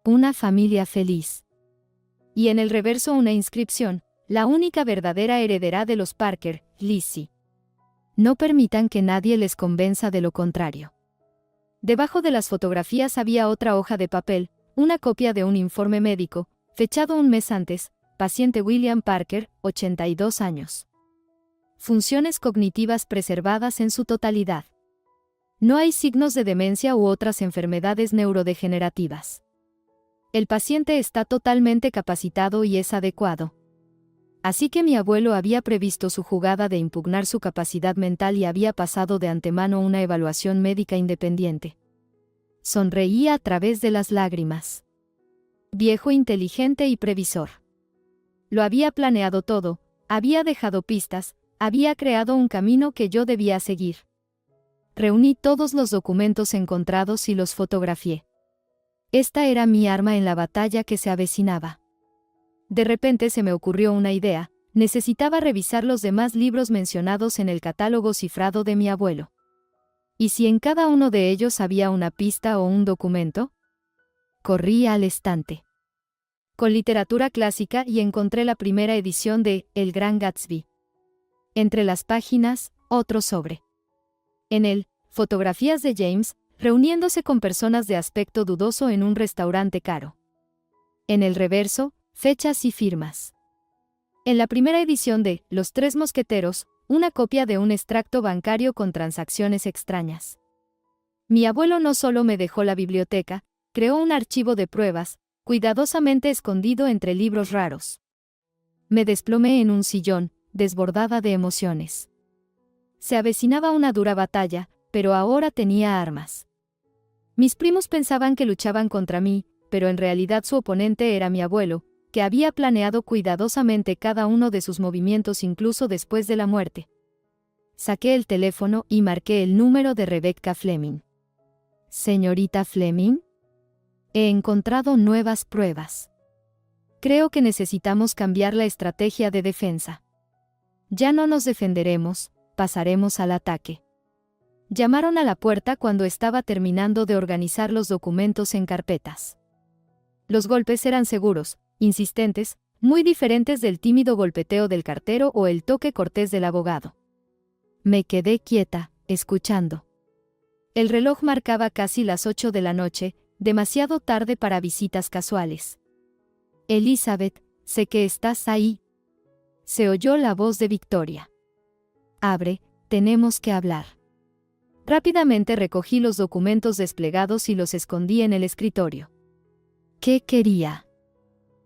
Una familia feliz. Y en el reverso una inscripción: la única verdadera heredera de los Parker, Lizzie. No permitan que nadie les convenza de lo contrario. Debajo de las fotografías había otra hoja de papel, una copia de un informe médico, fechado un mes antes: paciente William Parker, 82 años. Funciones cognitivas preservadas en su totalidad. No hay signos de demencia u otras enfermedades neurodegenerativas. El paciente está totalmente capacitado y es adecuado. Así que mi abuelo había previsto su jugada de impugnar su capacidad mental y había pasado de antemano una evaluación médica independiente. Sonreía a través de las lágrimas. Viejo inteligente y previsor. Lo había planeado todo, había dejado pistas, había creado un camino que yo debía seguir. Reuní todos los documentos encontrados y los fotografié. Esta era mi arma en la batalla que se avecinaba. De repente se me ocurrió una idea: necesitaba revisar los demás libros mencionados en el catálogo cifrado de mi abuelo. ¿Y si en cada uno de ellos había una pista o un documento? Corrí al estante con literatura clásica y encontré la primera edición de El Gran Gatsby. Entre las páginas, otro sobre. En él, fotografías de James, reuniéndose con personas de aspecto dudoso en un restaurante caro. En el reverso, fechas y firmas. En la primera edición de Los Tres Mosqueteros, una copia de un extracto bancario con transacciones extrañas. Mi abuelo no solo me dejó la biblioteca, creó un archivo de pruebas, cuidadosamente escondido entre libros raros. Me desplomé en un sillón, desbordada de emociones. Se avecinaba una dura batalla, pero ahora tenía armas. Mis primos pensaban que luchaban contra mí, pero en realidad su oponente era mi abuelo, que había planeado cuidadosamente cada uno de sus movimientos incluso después de la muerte. Saqué el teléfono y marqué el número de Rebecca Fleming. Señorita Fleming, he encontrado nuevas pruebas. Creo que necesitamos cambiar la estrategia de defensa. Ya no nos defenderemos, pasaremos al ataque. Llamaron a la puerta cuando estaba terminando de organizar los documentos en carpetas. Los golpes eran seguros, insistentes, muy diferentes del tímido golpeteo del cartero o el toque cortés del abogado. Me quedé quieta, escuchando. El reloj marcaba casi las 8 de la noche, demasiado tarde para visitas casuales. Elizabeth, sé que estás ahí. Se oyó la voz de Victoria. Abre, tenemos que hablar. Rápidamente recogí los documentos desplegados y los escondí en el escritorio. ¿Qué quería?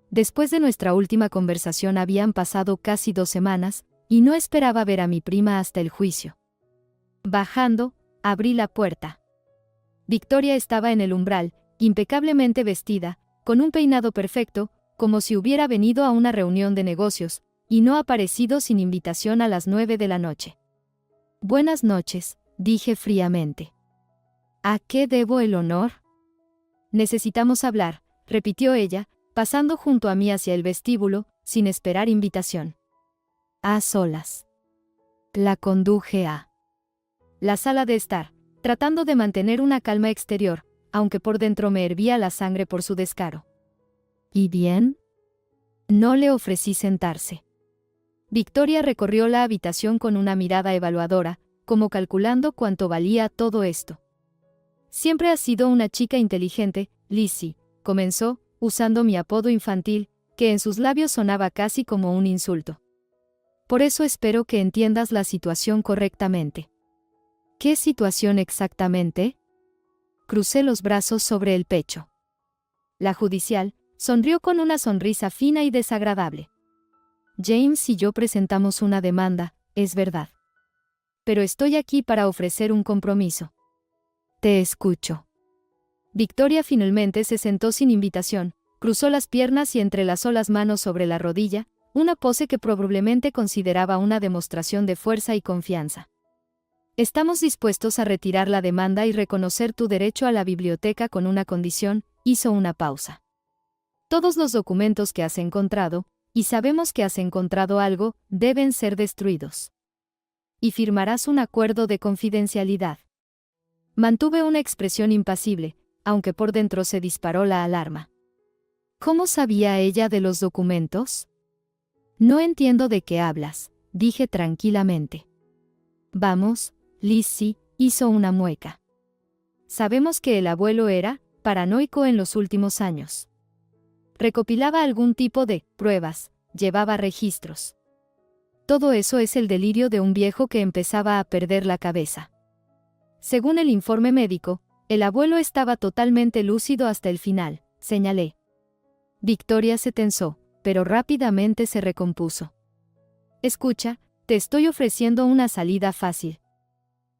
Después de nuestra última conversación habían pasado casi 2 semanas, y no esperaba ver a mi prima hasta el juicio. Bajando, abrí la puerta. Victoria estaba en el umbral, impecablemente vestida, con un peinado perfecto, como si hubiera venido a una reunión de negocios, y no aparecido sin invitación a las 9 de la noche. Buenas noches, dije fríamente. ¿A qué debo el honor? Necesitamos hablar, repitió ella, pasando junto a mí hacia el vestíbulo, sin esperar invitación. A solas. La conduje a la sala de estar, tratando de mantener una calma exterior, aunque por dentro me hervía la sangre por su descaro. ¿Y bien? No le ofrecí sentarse. Victoria recorrió la habitación con una mirada evaluadora, como calculando cuánto valía todo esto. Siempre has sido una chica inteligente, Lizzie, comenzó, usando mi apodo infantil, que en sus labios sonaba casi como un insulto. Por eso espero que entiendas la situación correctamente. ¿Qué situación exactamente? Crucé los brazos sobre el pecho. La judicial sonrió con una sonrisa fina y desagradable. James y yo presentamos una demanda, es verdad. Pero estoy aquí para ofrecer un compromiso. Te escucho. Victoria finalmente se sentó sin invitación, cruzó las piernas y entrelazó las manos sobre la rodilla, una pose que probablemente consideraba una demostración de fuerza y confianza. Estamos dispuestos a retirar la demanda y reconocer tu derecho a la biblioteca con una condición, hizo una pausa. Todos los documentos que has encontrado, y sabemos que has encontrado algo, deben ser destruidos. Y firmarás un acuerdo de confidencialidad. Mantuve una expresión impasible, aunque por dentro se disparó la alarma. ¿Cómo sabía ella de los documentos? No entiendo de qué hablas, dije tranquilamente. Vamos, Lizzie, hizo una mueca. Sabemos que el abuelo era paranoico en los últimos años. Recopilaba algún tipo de pruebas, llevaba registros. Todo eso es el delirio de un viejo que empezaba a perder la cabeza. Según el informe médico, el abuelo estaba totalmente lúcido hasta el final, señalé. Victoria se tensó, pero rápidamente se recompuso. Escucha, te estoy ofreciendo una salida fácil.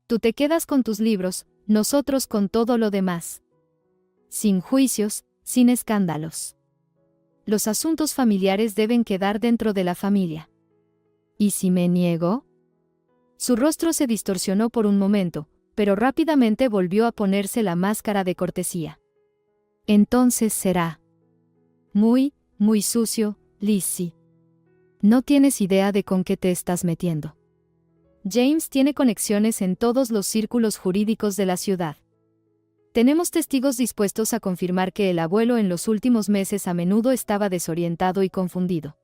Tú te quedas con tus libros, nosotros con todo lo demás. Sin juicios, sin escándalos. Los asuntos familiares deben quedar dentro de la familia. ¿Y si me niego? Su rostro se distorsionó por un momento, pero rápidamente volvió a ponerse la máscara de cortesía. Entonces será muy, muy sucio, Lizzie. No tienes idea de con qué te estás metiendo. James tiene conexiones en todos los círculos jurídicos de la ciudad. Tenemos testigos dispuestos a confirmar que el abuelo en los últimos meses a menudo estaba desorientado y confundido.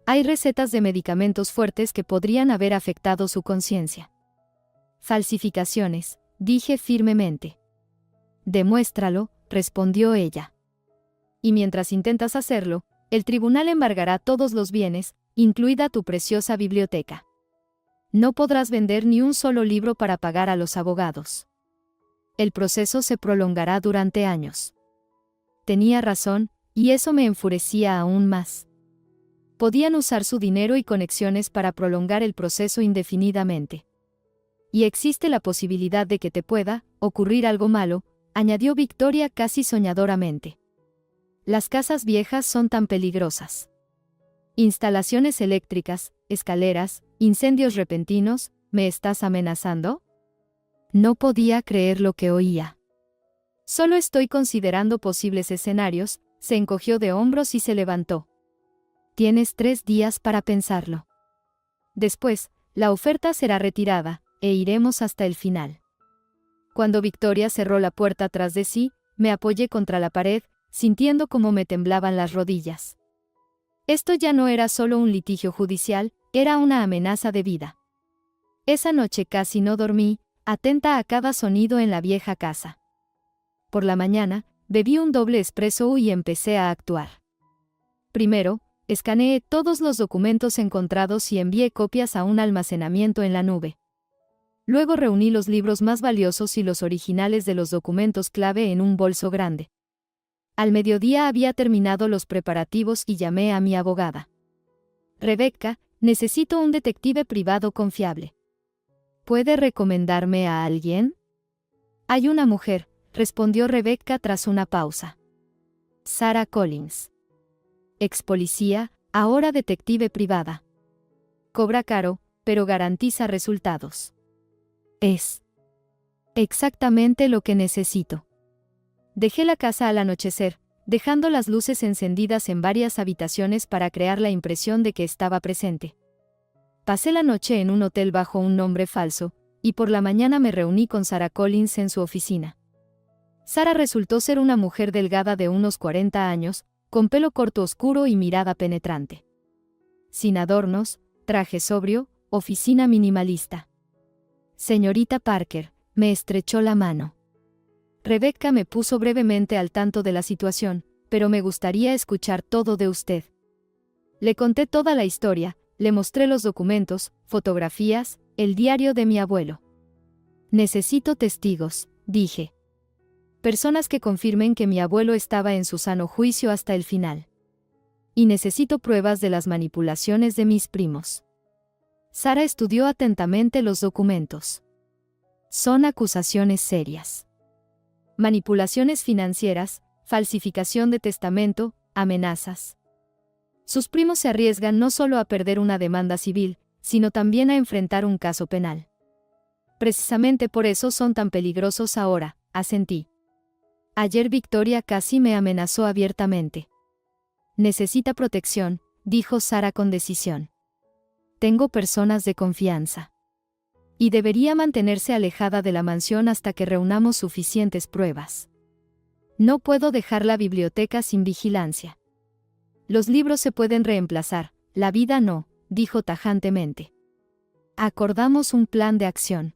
Hay recetas de medicamentos fuertes que podrían haber afectado su conciencia. Falsificaciones, dije firmemente. Demuéstralo, respondió ella. Y mientras intentas hacerlo, el tribunal embargará todos los bienes, incluida tu preciosa biblioteca. No podrás vender ni un solo libro para pagar a los abogados. El proceso se prolongará durante años. Tenía razón, y eso me enfurecía aún más. Podían usar su dinero y conexiones para prolongar el proceso indefinidamente. Y existe la posibilidad de que te pueda ocurrir algo malo, añadió Victoria casi soñadoramente. Las casas viejas son tan peligrosas. Instalaciones eléctricas, escaleras, incendios repentinos, ¿me estás amenazando? No podía creer lo que oía. Solo estoy considerando posibles escenarios, se encogió de hombros y se levantó. Tienes 3 días para pensarlo. Después, la oferta será retirada, e iremos hasta el final. Cuando Victoria cerró la puerta tras de sí, me apoyé contra la pared, sintiendo cómo me temblaban las rodillas. Esto ya no era solo un litigio judicial, era una amenaza de vida. Esa noche casi no dormí, atenta a cada sonido en la vieja casa. Por la mañana, bebí un doble espresso y empecé a actuar. Primero, escaneé todos los documentos encontrados y envié copias a un almacenamiento en la nube. Luego reuní los libros más valiosos y los originales de los documentos clave en un bolso grande. Al mediodía había terminado los preparativos y llamé a mi abogada. Rebecca, necesito un detective privado confiable. ¿Puede recomendarme a alguien? Hay una mujer, respondió Rebecca tras una pausa. Sarah Collins. Ex policía, ahora detective privada. Cobra caro, pero garantiza resultados. Es exactamente lo que necesito. Dejé la casa al anochecer, dejando las luces encendidas en varias habitaciones para crear la impresión de que estaba presente. Pasé la noche en un hotel bajo un nombre falso, y por la mañana me reuní con Sarah Collins en su oficina. Sarah resultó ser una mujer delgada de unos 40 años, con pelo corto oscuro y mirada penetrante. Sin adornos, traje sobrio, oficina minimalista. Señorita Parker, me estrechó la mano. Rebecca me puso brevemente al tanto de la situación, pero me gustaría escuchar todo de usted. Le conté toda la historia, le mostré los documentos, fotografías, el diario de mi abuelo. Necesito testigos, dije. Personas que confirmen que mi abuelo estaba en su sano juicio hasta el final. Y necesito pruebas de las manipulaciones de mis primos. Sarah estudió atentamente los documentos. Son acusaciones serias. Manipulaciones financieras, falsificación de testamento, amenazas. Sus primos se arriesgan no solo a perder una demanda civil, sino también a enfrentar un caso penal. Precisamente por eso son tan peligrosos ahora, asentí. Ayer Victoria casi me amenazó abiertamente. Necesita protección, dijo Sarah con decisión. Tengo personas de confianza. Y debería mantenerse alejada de la mansión hasta que reunamos suficientes pruebas. No puedo dejar la biblioteca sin vigilancia. Los libros se pueden reemplazar, la vida no, dijo tajantemente. Acordamos un plan de acción.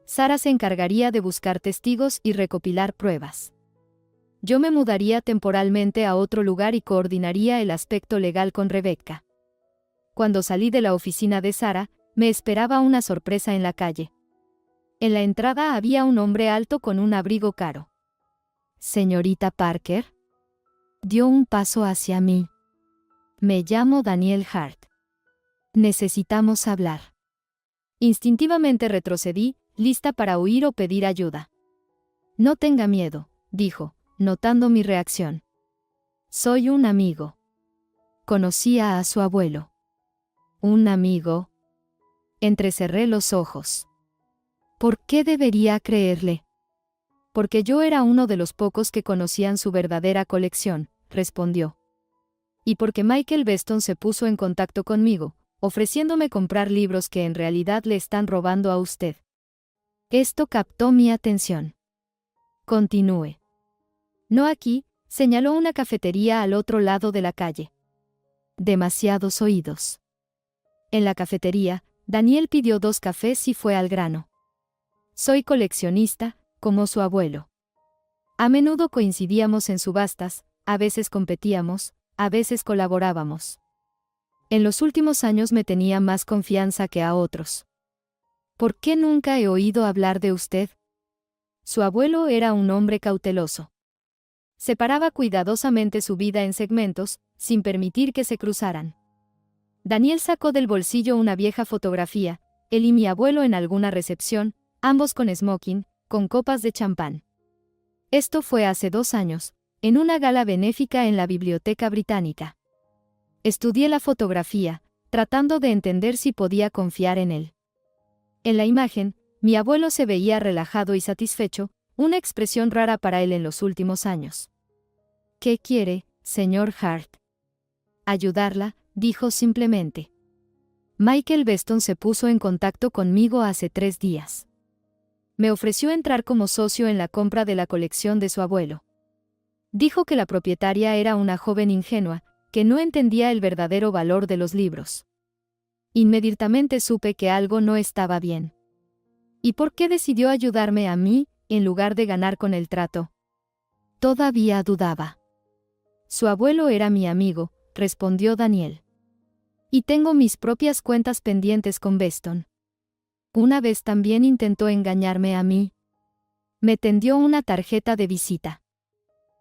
Sarah se encargaría de buscar testigos y recopilar pruebas. Yo me mudaría temporalmente a otro lugar y coordinaría el aspecto legal con Rebecca. Cuando salí de la oficina de Sarah, me esperaba una sorpresa en la calle. En la entrada había un hombre alto con un abrigo caro. «Señorita Parker». Dio un paso hacia mí. «Me llamo Daniel Hart. Necesitamos hablar». Instintivamente retrocedí, lista para huir o pedir ayuda. «No tenga miedo», dijo, notando mi reacción. «Soy un amigo». Conocía a su abuelo. ¿Un amigo? Entrecerré los ojos. ¿Por qué debería creerle? Porque yo era uno de los pocos que conocían su verdadera colección, respondió. Y porque Michael Beston se puso en contacto conmigo, ofreciéndome comprar libros que en realidad le están robando a usted. Esto captó mi atención. Continúe. No aquí, señaló una cafetería al otro lado de la calle. Demasiados oídos. En la cafetería, Daniel pidió 2 cafés y fue al grano. Soy coleccionista, como su abuelo. A menudo coincidíamos en subastas, a veces competíamos, a veces colaborábamos. En los últimos años me tenía más confianza que a otros. ¿Por qué nunca he oído hablar de usted? Su abuelo era un hombre cauteloso. Separaba cuidadosamente su vida en segmentos, sin permitir que se cruzaran. Daniel sacó del bolsillo una vieja fotografía, él y mi abuelo en alguna recepción, ambos con smoking, con copas de champán. Esto fue hace 2 años, en una gala benéfica en la Biblioteca Británica. Estudié la fotografía, tratando de entender si podía confiar en él. En la imagen, mi abuelo se veía relajado y satisfecho, una expresión rara para él en los últimos años. ¿Qué quiere, señor Hart? Ayudarla, dijo simplemente. Michael Beston se puso en contacto conmigo hace 3 días. Me ofreció entrar como socio en la compra de la colección de su abuelo. Dijo que la propietaria era una joven ingenua, que no entendía el verdadero valor de los libros. Inmediatamente supe que algo no estaba bien. ¿Y por qué decidió ayudarme a mí, en lugar de ganar con el trato? Todavía dudaba. Su abuelo era mi amigo, respondió Daniel. Y tengo mis propias cuentas pendientes con Beston. Una vez también intentó engañarme a mí. Me tendió una tarjeta de visita.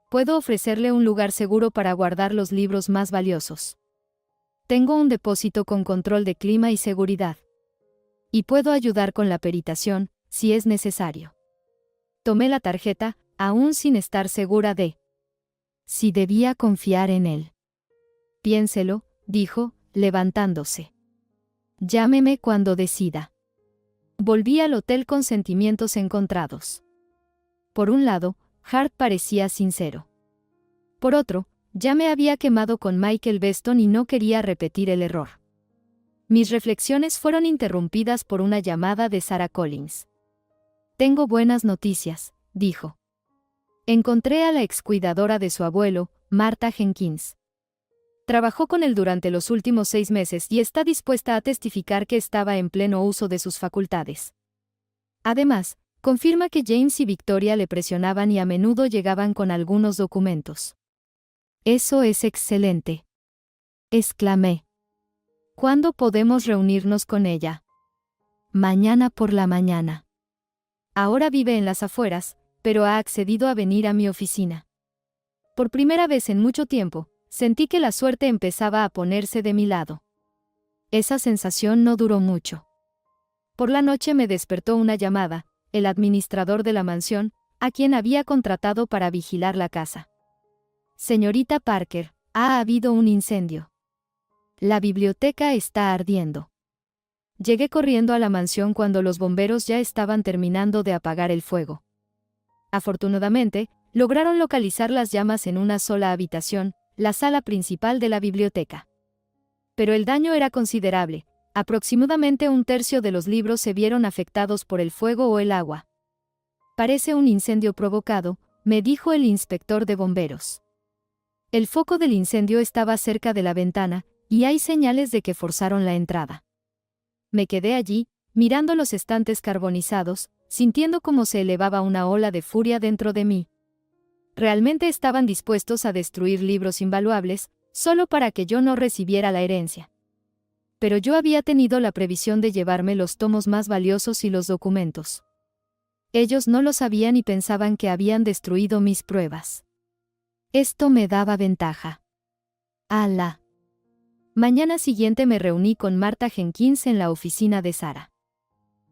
Puedo ofrecerle un lugar seguro para guardar los libros más valiosos. Tengo un depósito con control de clima y seguridad. Y puedo ayudar con la peritación, si es necesario. Tomé la tarjeta, aún sin estar segura de si debía confiar en él. Piénselo, dijo, levantándose. Llámeme cuando decida. Volví al hotel con sentimientos encontrados. Por un lado, Hart parecía sincero. Por otro, ya me había quemado con Michael Beston y no quería repetir el error. Mis reflexiones fueron interrumpidas por una llamada de Sarah Collins. Tengo buenas noticias, dijo. Encontré a la excuidadora de su abuelo, Martha Jenkins. Trabajó con él durante los últimos 6 meses y está dispuesta a testificar que estaba en pleno uso de sus facultades. Además, confirma que James y Victoria le presionaban y a menudo llegaban con algunos documentos. Eso es excelente. Exclamé. ¿Cuándo podemos reunirnos con ella? Mañana por la mañana. Ahora vive en las afueras, pero ha accedido a venir a mi oficina. Por primera vez en mucho tiempo, sentí que la suerte empezaba a ponerse de mi lado. Esa sensación no duró mucho. Por la noche me despertó una llamada, el administrador de la mansión, a quien había contratado para vigilar la casa. Señorita Parker, ha habido un incendio. La biblioteca está ardiendo. Llegué corriendo a la mansión cuando los bomberos ya estaban terminando de apagar el fuego. Afortunadamente, lograron localizar las llamas en una sola habitación, la sala principal de la biblioteca. Pero el daño era considerable, aproximadamente 1/3 de los libros se vieron afectados por el fuego o el agua. Parece un incendio provocado, me dijo el inspector de bomberos. El foco del incendio estaba cerca de la ventana, y hay señales de que forzaron la entrada. Me quedé allí, mirando los estantes carbonizados, sintiendo cómo se elevaba una ola de furia dentro de mí. Realmente estaban dispuestos a destruir libros invaluables, solo para que yo no recibiera la herencia. Pero yo había tenido la previsión de llevarme los tomos más valiosos y los documentos. Ellos no lo sabían y pensaban que habían destruido mis pruebas. Esto me daba ventaja. A la mañana siguiente me reuní con Martha Jenkins en la oficina de Sarah.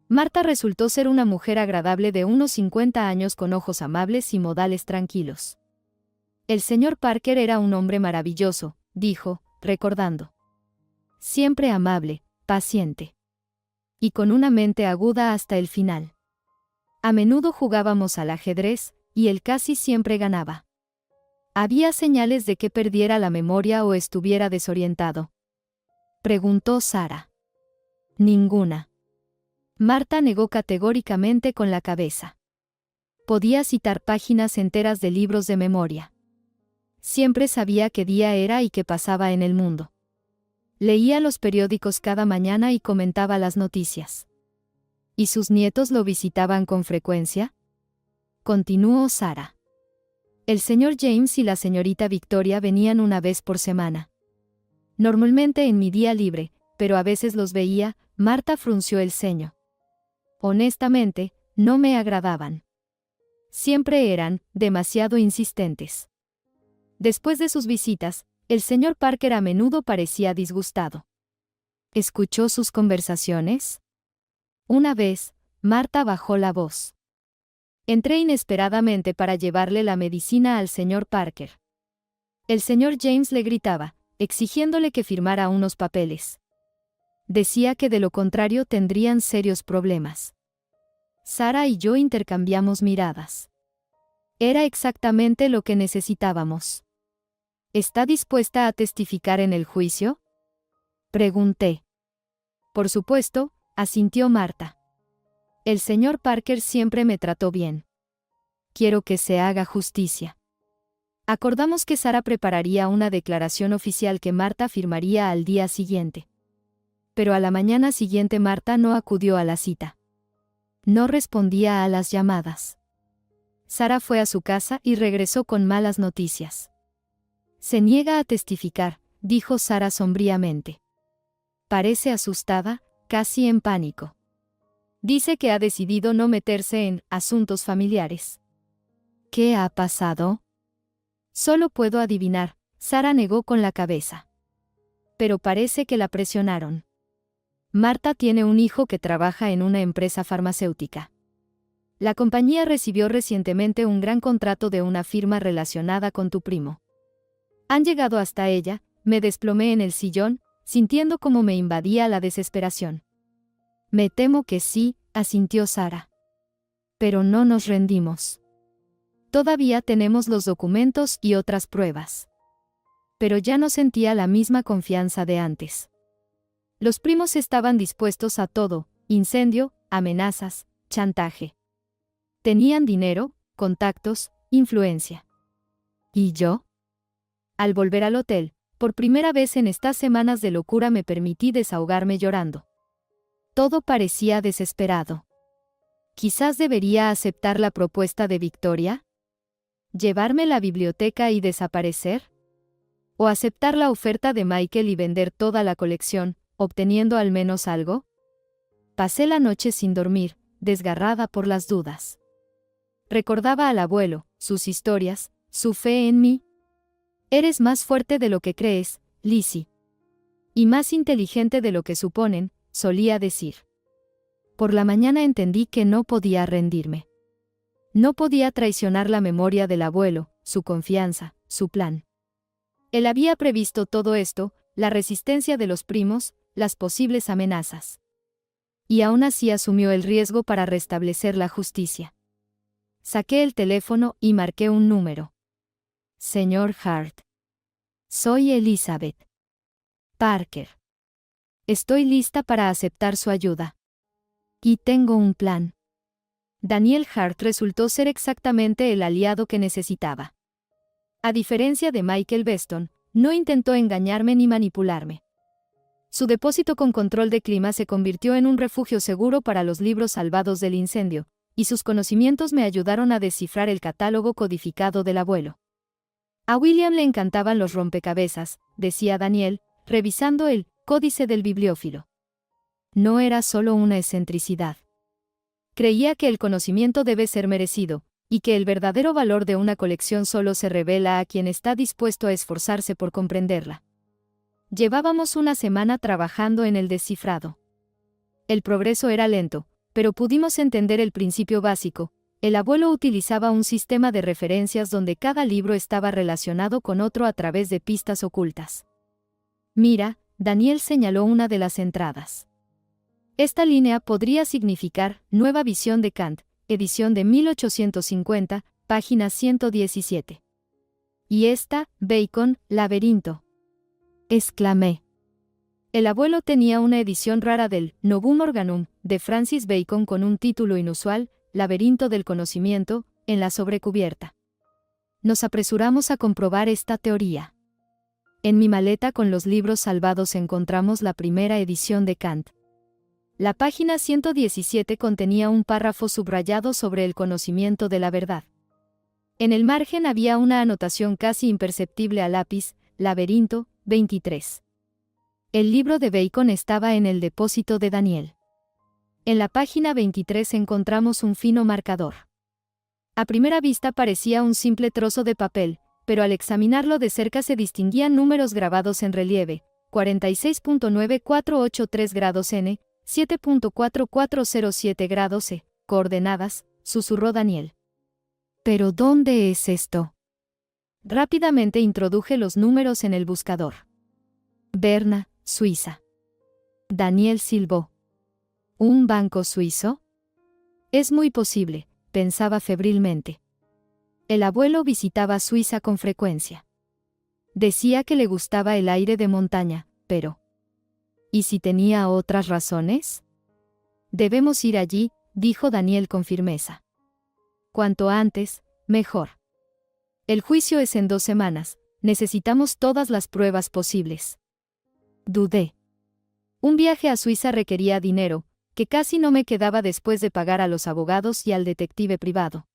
Martha resultó ser una mujer agradable de unos 50 años con ojos amables y modales tranquilos. El señor Parker era un hombre maravilloso, dijo, recordando. Siempre amable, paciente. Y con una mente aguda hasta el final. A menudo jugábamos al ajedrez, y él casi siempre ganaba. ¿Había señales de que perdiera la memoria o estuviera desorientado?, preguntó Sarah. Ninguna. Martha negó categóricamente con la cabeza. Podía citar páginas enteras de libros de memoria. Siempre sabía qué día era y qué pasaba en el mundo. Leía los periódicos cada mañana y comentaba las noticias. ¿Y sus nietos lo visitaban con frecuencia?, continuó Sarah. El señor James y la señorita Victoria venían una vez por semana. Normalmente en mi día libre, pero a veces los veía. Martha frunció el ceño. Honestamente, no me agradaban. Siempre eran demasiado insistentes. Después de sus visitas, el señor Parker a menudo parecía disgustado. ¿Escuchó sus conversaciones? Una vez, Martha bajó la voz. Entré inesperadamente para llevarle la medicina al señor Parker. El señor James le gritaba, exigiéndole que firmara unos papeles. Decía que de lo contrario tendrían serios problemas. Sarah y yo intercambiamos miradas. Era exactamente lo que necesitábamos. ¿Está dispuesta a testificar en el juicio?, pregunté. Por supuesto, asintió Martha. El señor Parker siempre me trató bien. Quiero que se haga justicia. Acordamos que Sarah prepararía una declaración oficial que Martha firmaría al día siguiente. Pero a la mañana siguiente Martha no acudió a la cita. No respondía a las llamadas. Sarah fue a su casa y regresó con malas noticias. Se niega a testificar, dijo Sarah sombríamente. Parece asustada, casi en pánico. Dice que ha decidido no meterse en asuntos familiares. ¿Qué ha pasado? Solo puedo adivinar, Sarah negó con la cabeza. Pero parece que la presionaron. Martha tiene un hijo que trabaja en una empresa farmacéutica. La compañía recibió recientemente un gran contrato de una firma relacionada con tu primo. Han llegado hasta ella. Me desplomé en el sillón, sintiendo como me invadía la desesperación. Me temo que sí, asintió Sarah. Pero no nos rendimos. Todavía tenemos los documentos y otras pruebas. Pero ya no sentía la misma confianza de antes. Los primos estaban dispuestos a todo: incendio, amenazas, chantaje. Tenían dinero, contactos, influencia. ¿Y yo? Al volver al hotel, por primera vez en estas semanas de locura me permití desahogarme llorando. Todo parecía desesperado. Quizás debería aceptar la propuesta de Victoria. ¿Llevarme la biblioteca y desaparecer? ¿O aceptar la oferta de Michael y vender toda la colección, obteniendo al menos algo? Pasé la noche sin dormir, desgarrada por las dudas. Recordaba al abuelo, sus historias, su fe en mí. Eres más fuerte de lo que crees, Lizzie. Y más inteligente de lo que suponen, solía decir. Por la mañana entendí que no podía rendirme. No podía traicionar la memoria del abuelo, su confianza, su plan. Él había previsto todo esto, la resistencia de los primos, las posibles amenazas. Y aún así asumió el riesgo para restablecer la justicia. Saqué el teléfono y marqué un número. Señor Hart. Soy Elizabeth Parker. Estoy lista para aceptar su ayuda. Y tengo un plan. Daniel Hart resultó ser exactamente el aliado que necesitaba. A diferencia de Michael Beston, no intentó engañarme ni manipularme. Su depósito con control de clima se convirtió en un refugio seguro para los libros salvados del incendio, y sus conocimientos me ayudaron a descifrar el catálogo codificado del abuelo. A William le encantaban los rompecabezas, decía Daniel, revisando el códice del bibliófilo. No era solo una excentricidad. Creía que el conocimiento debe ser merecido, y que el verdadero valor de una colección solo se revela a quien está dispuesto a esforzarse por comprenderla. Llevábamos una semana trabajando en el descifrado. El progreso era lento, pero pudimos entender el principio básico. El abuelo utilizaba un sistema de referencias donde cada libro estaba relacionado con otro a través de pistas ocultas. Mira, Daniel señaló una de las entradas. Esta línea podría significar Nueva visión de Kant, edición de 1850, página 117. Y esta, Bacon, laberinto. Exclamé. El abuelo tenía una edición rara del Novum Organum, de Francis Bacon con un título inusual, Laberinto del conocimiento, en la sobrecubierta. Nos apresuramos a comprobar esta teoría. En mi maleta con los libros salvados encontramos la primera edición de Kant. La página 117 contenía un párrafo subrayado sobre el conocimiento de la verdad. En el margen había una anotación casi imperceptible a lápiz, Laberinto, 23. El libro de Bacon estaba en el depósito de Daniel. En la página 23 encontramos un fino marcador. A primera vista parecía un simple trozo de papel, pero al examinarlo de cerca se distinguían números grabados en relieve: 46.9483 grados N, 7.4407 grados E, coordenadas, susurró Daniel. ¿Pero dónde es esto? Rápidamente introduje los números en el buscador. Berna, Suiza. Daniel silbó. ¿Un banco suizo? Es muy posible, pensaba febrilmente. El abuelo visitaba Suiza con frecuencia. Decía que le gustaba el aire de montaña, pero... ¿y si tenía otras razones? Debemos ir allí, dijo Daniel con firmeza. Cuanto antes, mejor. El juicio es en 2 semanas, necesitamos todas las pruebas posibles. Dudé. Un viaje a Suiza requería dinero, que casi no me quedaba después de pagar a los abogados y al detective privado.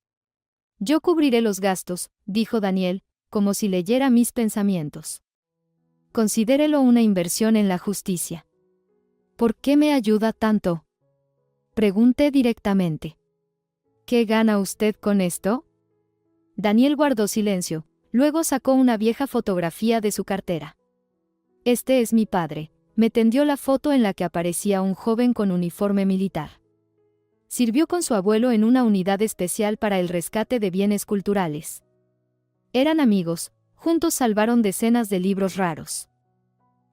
Yo cubriré los gastos, dijo Daniel, como si leyera mis pensamientos. Considérelo una inversión en la justicia. ¿Por qué me ayuda tanto? Pregunté directamente. ¿Qué gana usted con esto? Daniel guardó silencio, luego sacó una vieja fotografía de su cartera. Este es mi padre. Me tendió la foto en la que aparecía un joven con uniforme militar. Sirvió con su abuelo en una unidad especial para el rescate de bienes culturales. Eran amigos, juntos salvaron decenas de libros raros.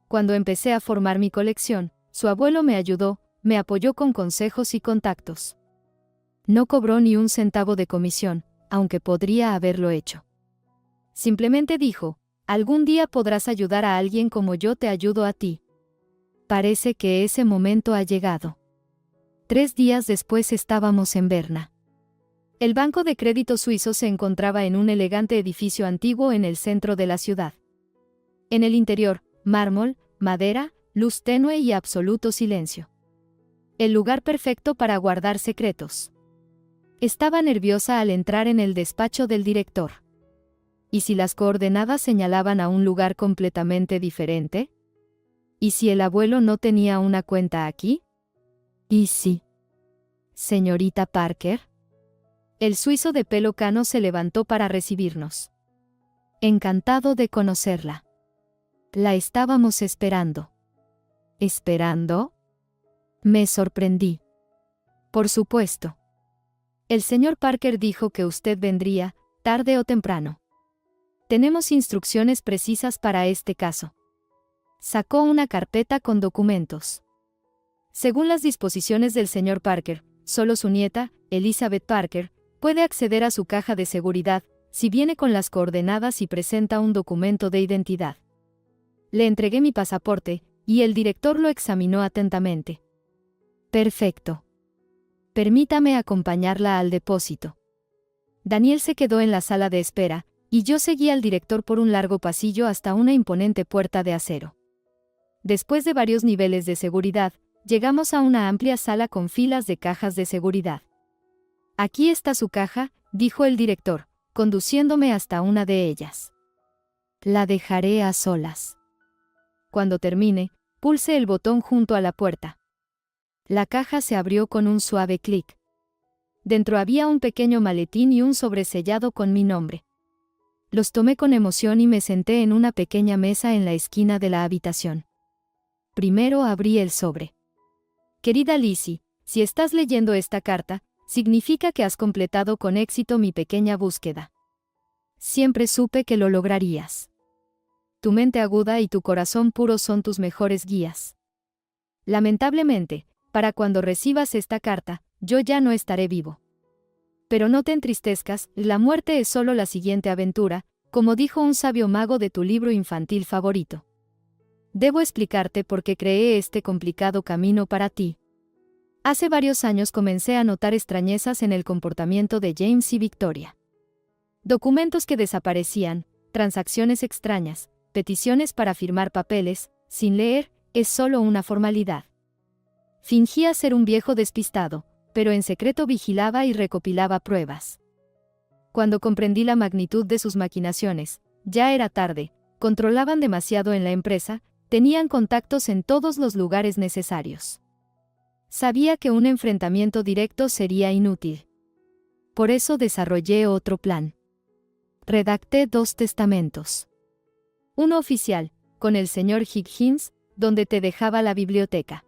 Cuando empecé a formar mi colección, su abuelo me ayudó, me apoyó con consejos y contactos. No cobró ni un centavo de comisión, aunque podría haberlo hecho. Simplemente dijo: algún día podrás ayudar a alguien como yo te ayudo a ti. Parece que ese momento ha llegado. 3 días después estábamos en Berna. El banco de crédito suizo se encontraba en un elegante edificio antiguo en el centro de la ciudad. En el interior, mármol, madera, luz tenue y absoluto silencio. El lugar perfecto para guardar secretos. Estaba nerviosa al entrar en el despacho del director. ¿Y si las coordenadas señalaban a un lugar completamente diferente? ¿Y si el abuelo no tenía una cuenta aquí? ¿Y si? Señorita Parker. El suizo de pelo cano se levantó para recibirnos. Encantado de conocerla. La estábamos esperando. ¿Esperando? Me sorprendí. Por supuesto. El señor Parker dijo que usted vendría, tarde o temprano. Tenemos instrucciones precisas para este caso. Sacó una carpeta con documentos. Según las disposiciones del señor Parker, solo su nieta, Elizabeth Parker, puede acceder a su caja de seguridad, si viene con las coordenadas y presenta un documento de identidad. Le entregué mi pasaporte, y el director lo examinó atentamente. Perfecto. Permítame acompañarla al depósito. Daniel se quedó en la sala de espera, y yo seguí al director por un largo pasillo hasta una imponente puerta de acero. Después de varios niveles de seguridad, llegamos a una amplia sala con filas de cajas de seguridad. Aquí está su caja, dijo el director, conduciéndome hasta una de ellas. La dejaré a solas. Cuando termine, pulse el botón junto a la puerta. La caja se abrió con un suave clic. Dentro había un pequeño maletín y un sobresellado con mi nombre. Los tomé con emoción y me senté en una pequeña mesa en la esquina de la habitación. Primero abrí el sobre. Querida Lizzie, si estás leyendo esta carta, significa que has completado con éxito mi pequeña búsqueda. Siempre supe que lo lograrías. Tu mente aguda y tu corazón puro son tus mejores guías. Lamentablemente, para cuando recibas esta carta, yo ya no estaré vivo. Pero no te entristezcas, la muerte es solo la siguiente aventura, como dijo un sabio mago de tu libro infantil favorito. Debo explicarte por qué creé este complicado camino para ti. Hace varios años comencé a notar extrañezas en el comportamiento de James y Victoria. Documentos que desaparecían, transacciones extrañas, peticiones para firmar papeles, sin leer, es solo una formalidad. Fingía ser un viejo despistado, pero en secreto vigilaba y recopilaba pruebas. Cuando comprendí la magnitud de sus maquinaciones, ya era tarde, controlaban demasiado en la empresa, tenían contactos en todos los lugares necesarios. Sabía que un enfrentamiento directo sería inútil. Por eso desarrollé otro plan. Redacté 2 testamentos. Uno oficial, con el señor Higgins, donde te dejaba la biblioteca.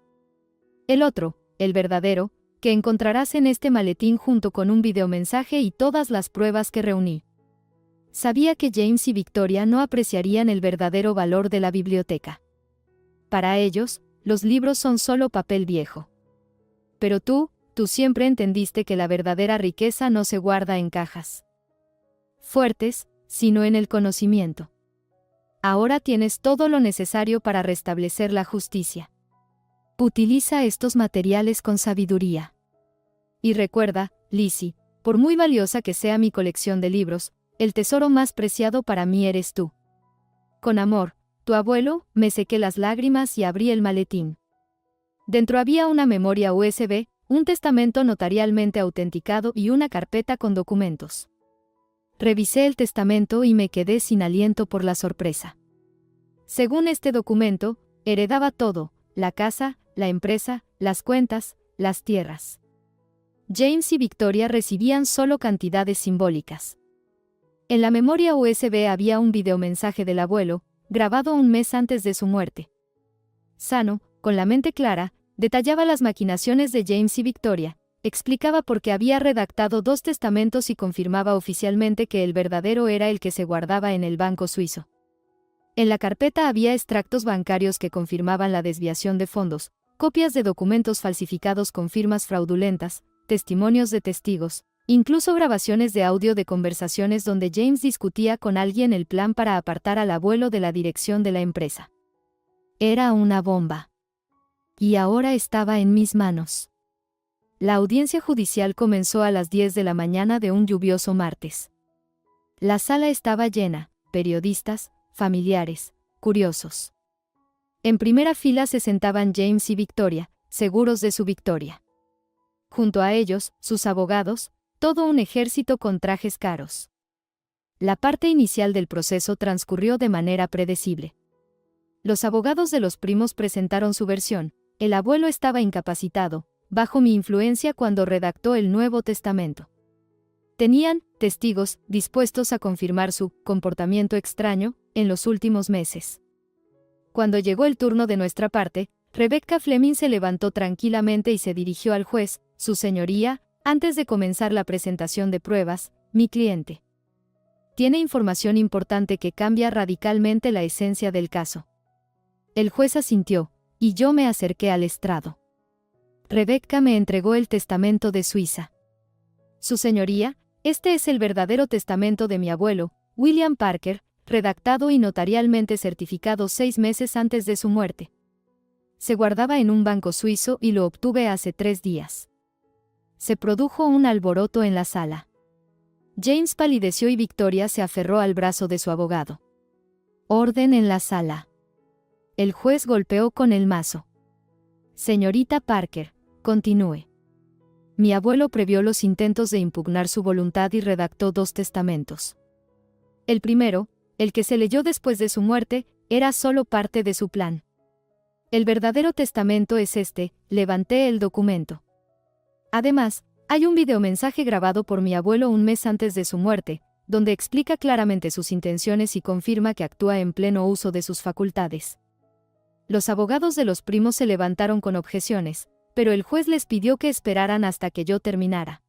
El otro, el verdadero, que encontrarás en este maletín junto con un videomensaje y todas las pruebas que reuní. Sabía que James y Victoria no apreciarían el verdadero valor de la biblioteca. Para ellos, los libros son solo papel viejo. Pero tú siempre entendiste que la verdadera riqueza no se guarda en cajas fuertes, sino en el conocimiento. Ahora tienes todo lo necesario para restablecer la justicia. Utiliza estos materiales con sabiduría. Y recuerda, Lizzie, por muy valiosa que sea mi colección de libros, el tesoro más preciado para mí eres tú. Con amor, tu abuelo, me sequé las lágrimas y abrí el maletín. Dentro había una memoria USB, un testamento notarialmente autenticado y una carpeta con documentos. Revisé el testamento y me quedé sin aliento por la sorpresa. Según este documento, heredaba todo, la casa, la empresa, las cuentas, las tierras. James y Victoria recibían solo cantidades simbólicas. En la memoria USB había un videomensaje del abuelo, grabado un mes antes de su muerte. Sano, con la mente clara, detallaba las maquinaciones de James y Victoria, explicaba por qué había redactado 2 testamentos y confirmaba oficialmente que el verdadero era el que se guardaba en el banco suizo. En la carpeta había extractos bancarios que confirmaban la desviación de fondos, copias de documentos falsificados con firmas fraudulentas, testimonios de testigos, incluso grabaciones de audio de conversaciones donde James discutía con alguien el plan para apartar al abuelo de la dirección de la empresa. Era una bomba. Y ahora estaba en mis manos. La audiencia judicial comenzó a las 10 de la mañana de un lluvioso martes. La sala estaba llena, periodistas, familiares, curiosos. En primera fila se sentaban James y Victoria, seguros de su victoria. Junto a ellos, sus abogados, todo un ejército con trajes caros. La parte inicial del proceso transcurrió de manera predecible. Los abogados de los primos presentaron su versión. El abuelo estaba incapacitado, bajo mi influencia cuando redactó el Nuevo Testamento. Tenían testigos dispuestos a confirmar su comportamiento extraño en los últimos meses. Cuando llegó el turno de nuestra parte, Rebecca Fleming se levantó tranquilamente y se dirigió al juez, su señoría, antes de comenzar la presentación de pruebas, mi cliente tiene información importante que cambia radicalmente la esencia del caso. El juez asintió, y yo me acerqué al estrado. Rebecca me entregó el testamento de Suiza. Su señoría, este es el verdadero testamento de mi abuelo, William Parker, redactado y notarialmente certificado 6 meses antes de su muerte. Se guardaba en un banco suizo y lo obtuve hace 3 días. Se produjo un alboroto en la sala. James palideció y Victoria se aferró al brazo de su abogado. Orden en la sala. El juez golpeó con el mazo. Señorita Parker, continúe. Mi abuelo previó los intentos de impugnar su voluntad y redactó 2 testamentos. El primero, el que se leyó después de su muerte, era solo parte de su plan. El verdadero testamento es este, levanté el documento. Además, Hay un videomensaje grabado por mi abuelo un mes antes de su muerte, donde explica claramente sus intenciones y confirma que actúa en pleno uso de sus facultades. Los abogados de los primos se levantaron con objeciones, pero el juez les pidió que esperaran hasta que yo terminara.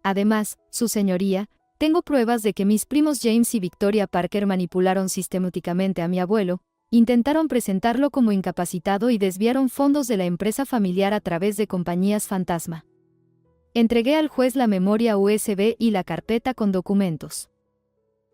Además, su señoría, tengo pruebas de que mis primos James y Victoria Parker manipularon sistemáticamente a mi abuelo, intentaron presentarlo como incapacitado y desviaron fondos de la empresa familiar a través de compañías fantasma. Entregué al juez la memoria USB y la carpeta con documentos.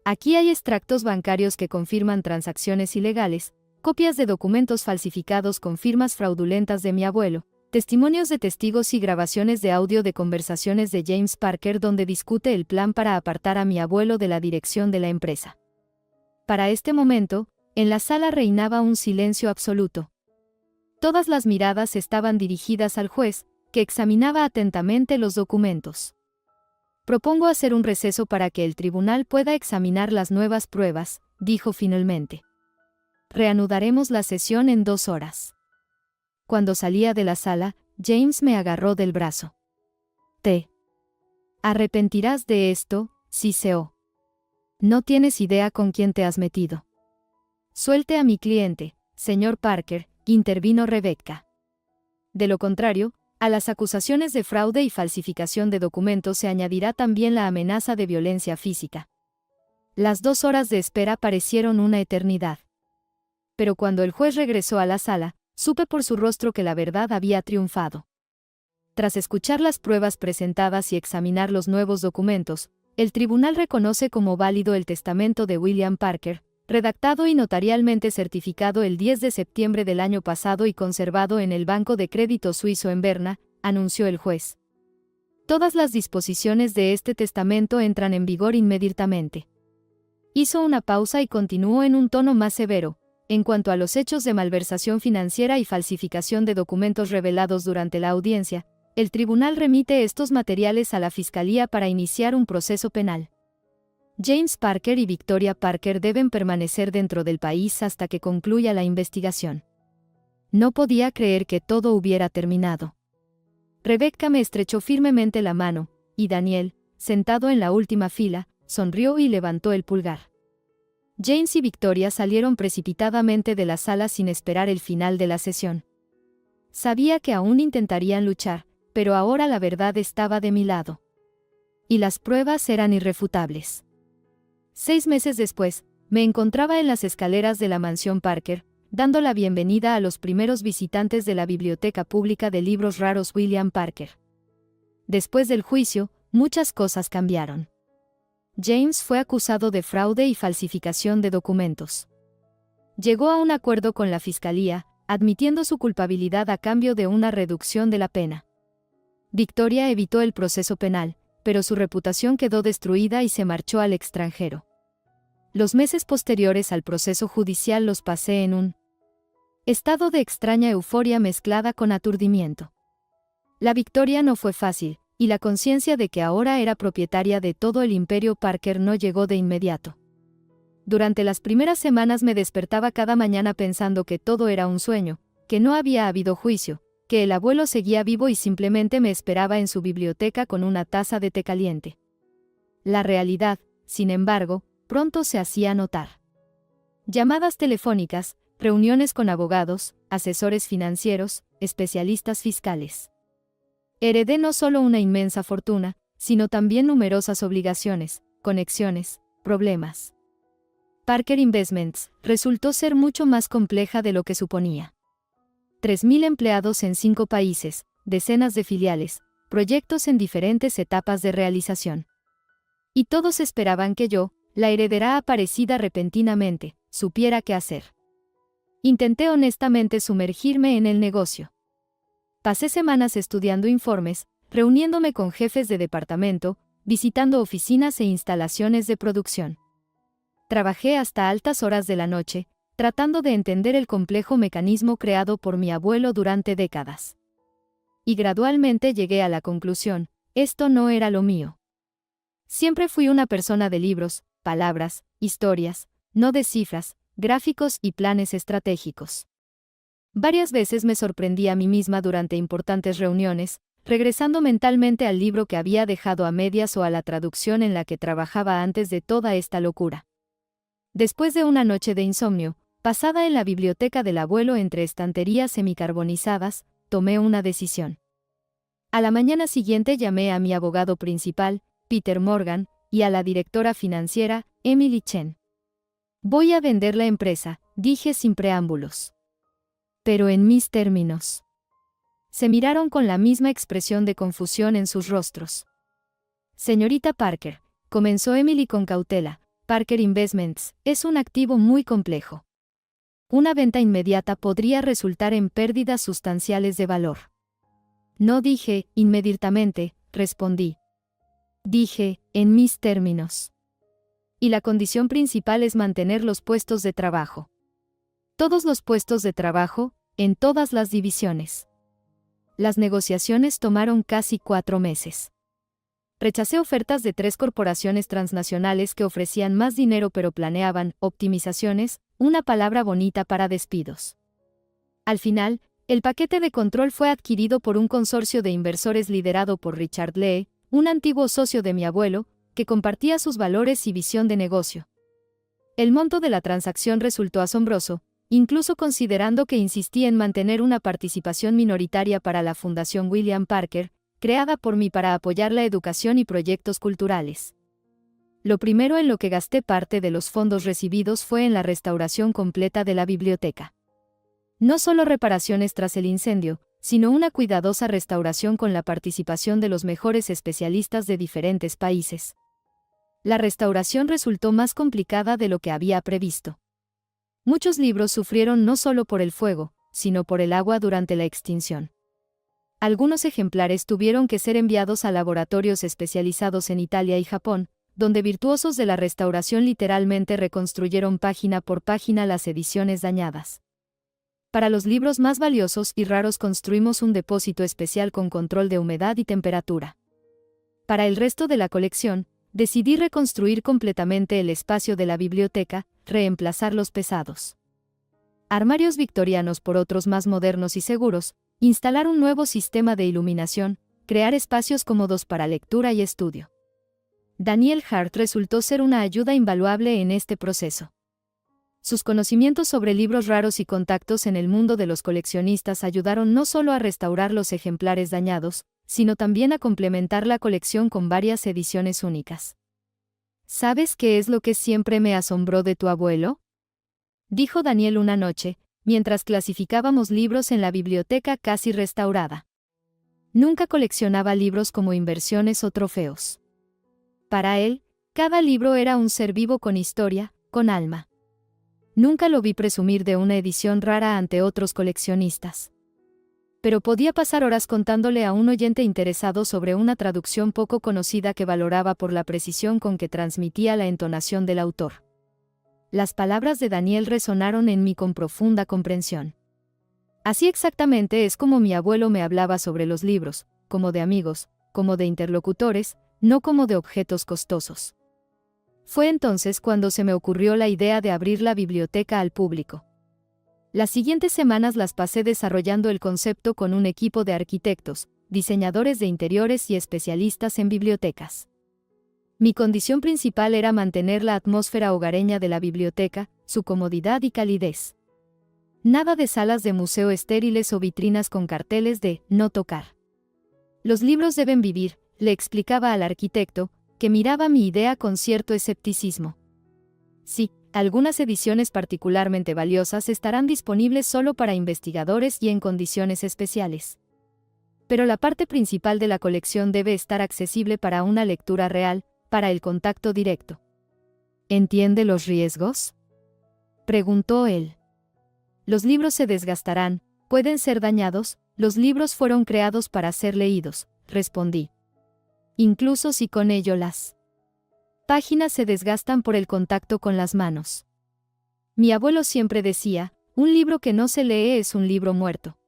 Aquí hay extractos bancarios que confirman transacciones ilegales, copias de documentos falsificados con firmas fraudulentas de mi abuelo, testimonios de testigos y grabaciones de audio de conversaciones de James Parker donde discute el plan para apartar a mi abuelo de la dirección de la empresa. Para este momento, en la sala reinaba un silencio absoluto. Todas las miradas estaban dirigidas al juez, que examinaba atentamente los documentos. Propongo hacer un receso para que el tribunal pueda examinar las nuevas pruebas, dijo finalmente. Reanudaremos la sesión en 2 horas. Cuando salía de la sala, James me agarró del brazo. Te arrepentirás de esto, CCO. No tienes idea con quién te has metido. Suelte a mi cliente, señor Parker, intervino Rebecca. De lo contrario, a las acusaciones de fraude y falsificación de documentos se añadirá también la amenaza de violencia física. Las 2 horas de espera parecieron una eternidad. Pero cuando el juez regresó a la sala, supe por su rostro que la verdad había triunfado. Tras escuchar las pruebas presentadas y examinar los nuevos documentos, el tribunal reconoce como válido el testamento de William Parker, redactado y notarialmente certificado el 10 de septiembre del año pasado y conservado en el Banco de Crédito Suizo en Berna, anunció el juez. Todas las disposiciones de este testamento entran en vigor inmediatamente. Hizo una pausa y continuó en un tono más severo. En cuanto a los hechos de malversación financiera y falsificación de documentos revelados durante la audiencia, el tribunal remite estos materiales a la Fiscalía para iniciar un proceso penal. James Parker y Victoria Parker deben permanecer dentro del país hasta que concluya la investigación. No podía creer que todo hubiera terminado. Rebecca me estrechó firmemente la mano, y Daniel, sentado en la última fila, sonrió y levantó el pulgar. James y Victoria salieron precipitadamente de la sala sin esperar el final de la sesión. Sabía que aún intentarían luchar, pero ahora la verdad estaba de mi lado. Y las pruebas eran irrefutables. 6 meses después, me encontraba en las escaleras de la mansión Parker, dando la bienvenida a los primeros visitantes de la Biblioteca Pública de Libros Raros William Parker. Después del juicio, muchas cosas cambiaron. James fue acusado de fraude y falsificación de documentos. Llegó a un acuerdo con la Fiscalía, admitiendo su culpabilidad a cambio de una reducción de la pena. Victoria evitó el proceso penal, pero su reputación quedó destruida y se marchó al extranjero. Los meses posteriores al proceso judicial los pasé en un estado de extraña euforia mezclada con aturdimiento. La victoria no fue fácil, y la conciencia de que ahora era propietaria de todo el imperio Parker no llegó de inmediato. Durante las primeras semanas me despertaba cada mañana pensando que todo era un sueño, que no había habido juicio, que el abuelo seguía vivo y simplemente me esperaba en su biblioteca con una taza de té caliente. La realidad, sin embargo, pronto se hacía notar. Llamadas telefónicas, reuniones con abogados, asesores financieros, especialistas fiscales. Heredé no solo una inmensa fortuna, sino también numerosas obligaciones, conexiones, problemas. Parker Investments resultó ser mucho más compleja de lo que suponía. 3.000 empleados en 5 países, decenas de filiales, proyectos en diferentes etapas de realización. Y todos esperaban que yo, la heredera aparecida repentinamente, supiera qué hacer. Intenté honestamente sumergirme en el negocio. Pasé semanas estudiando informes, reuniéndome con jefes de departamento, visitando oficinas e instalaciones de producción. Trabajé hasta altas horas de la noche, tratando de entender el complejo mecanismo creado por mi abuelo durante décadas. Y gradualmente llegué a la conclusión, esto no era lo mío. Siempre fui una persona de libros, palabras, historias, no de cifras, gráficos y planes estratégicos. Varias veces me sorprendí a mí misma durante importantes reuniones, regresando mentalmente al libro que había dejado a medias o a la traducción en la que trabajaba antes de toda esta locura. Después de una noche de insomnio, pasada en la biblioteca del abuelo entre estanterías semicarbonizadas, tomé una decisión. A la mañana siguiente llamé a mi abogado principal, Peter Morgan, y a la directora financiera, Emily Chen. Voy a vender la empresa, dije sin preámbulos. Pero en mis términos. Se miraron con la misma expresión de confusión en sus rostros. Señorita Parker, comenzó Emily con cautela, Parker Investments es un activo muy complejo. Una venta inmediata podría resultar en pérdidas sustanciales de valor. No dije, inmediatamente, respondí. Dije, en mis términos. Y la condición principal es mantener los puestos de trabajo. Todos los puestos de trabajo, en todas las divisiones. Las negociaciones tomaron casi 4 meses. Rechacé ofertas de 3 corporaciones transnacionales que ofrecían más dinero pero planeaban optimizaciones, una palabra bonita para despidos. Al final, el paquete de control fue adquirido por un consorcio de inversores liderado por Richard Lee, un antiguo socio de mi abuelo, que compartía sus valores y visión de negocio. El monto de la transacción resultó asombroso, incluso considerando que insistí en mantener una participación minoritaria para la Fundación William Parker, creada por mí para apoyar la educación y proyectos culturales. Lo primero en lo que gasté parte de los fondos recibidos fue en la restauración completa de la biblioteca. No solo reparaciones tras el incendio, sino una cuidadosa restauración con la participación de los mejores especialistas de diferentes países. La restauración resultó más complicada de lo que había previsto. Muchos libros sufrieron no solo por el fuego, sino por el agua durante la extinción. Algunos ejemplares tuvieron que ser enviados a laboratorios especializados en Italia y Japón, donde virtuosos de la restauración literalmente reconstruyeron página por página las ediciones dañadas. Para los libros más valiosos y raros construimos un depósito especial con control de humedad y temperatura. Para el resto de la colección, decidí reconstruir completamente el espacio de la biblioteca, reemplazar los pesados armarios victorianos por otros más modernos y seguros, instalar un nuevo sistema de iluminación, crear espacios cómodos para lectura y estudio. Daniel Hart resultó ser una ayuda invaluable en este proceso. Sus conocimientos sobre libros raros y contactos en el mundo de los coleccionistas ayudaron no solo a restaurar los ejemplares dañados, sino también a complementar la colección con varias ediciones únicas. ¿Sabes qué es lo que siempre me asombró de tu abuelo?, dijo Daniel una noche, mientras clasificábamos libros en la biblioteca casi restaurada. Nunca coleccionaba libros como inversiones o trofeos. Para él, cada libro era un ser vivo con historia, con alma. Nunca lo vi presumir de una edición rara ante otros coleccionistas. Pero podía pasar horas contándole a un oyente interesado sobre una traducción poco conocida que valoraba por la precisión con que transmitía la entonación del autor. Las palabras de Daniel resonaron en mí con profunda comprensión. Así exactamente es como mi abuelo me hablaba sobre los libros, como de amigos, como de interlocutores, no como de objetos costosos. Fue entonces cuando se me ocurrió la idea de abrir la biblioteca al público. Las siguientes semanas las pasé desarrollando el concepto con un equipo de arquitectos, diseñadores de interiores y especialistas en bibliotecas. Mi condición principal era mantener la atmósfera hogareña de la biblioteca, su comodidad y calidez. Nada de salas de museo estériles o vitrinas con carteles de «no tocar». Los libros deben vivir, le explicaba al arquitecto, que miraba mi idea con cierto escepticismo. Sí, algunas ediciones particularmente valiosas estarán disponibles solo para investigadores y en condiciones especiales. Pero la parte principal de la colección debe estar accesible para una lectura real, para el contacto directo. ¿Entiende los riesgos?, preguntó él. Los libros se desgastarán, pueden ser dañados, los libros fueron creados para ser leídos, respondí. Incluso si con ello las páginas se desgastan por el contacto con las manos. Mi abuelo siempre decía, un libro que no se lee es un libro muerto.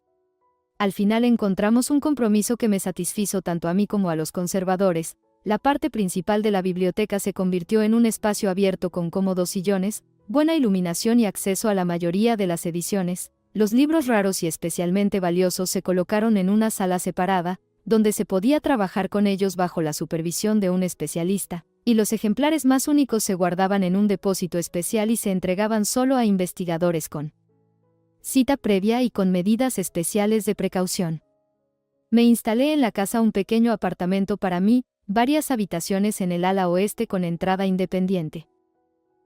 Al final encontramos un compromiso que me satisfizo tanto a mí como a los conservadores. La parte principal de la biblioteca se convirtió en un espacio abierto con cómodos sillones, buena iluminación y acceso a la mayoría de las ediciones. Los libros raros y especialmente valiosos se colocaron en una sala separada, donde se podía trabajar con ellos bajo la supervisión de un especialista, y los ejemplares más únicos se guardaban en un depósito especial y se entregaban solo a investigadores con cita previa y con medidas especiales de precaución. Me instalé en la casa un pequeño apartamento para mí, varias habitaciones en el ala oeste con entrada independiente.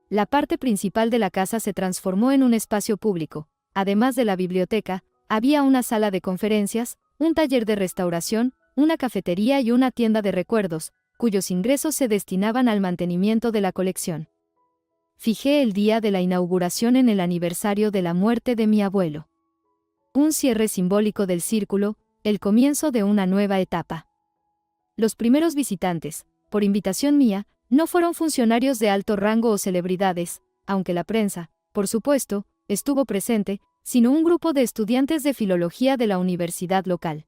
La parte principal de la casa se transformó en un espacio público. Además de la biblioteca, había una sala de conferencias, un taller de restauración, una cafetería y una tienda de recuerdos, cuyos ingresos se destinaban al mantenimiento de la colección. Fijé el día de la inauguración en el aniversario de la muerte de mi abuelo. Un cierre simbólico del círculo, el comienzo de una nueva etapa. Los primeros visitantes, por invitación mía, no fueron funcionarios de alto rango o celebridades, aunque la prensa, por supuesto, estuvo presente, sino un grupo de estudiantes de filología de la universidad local.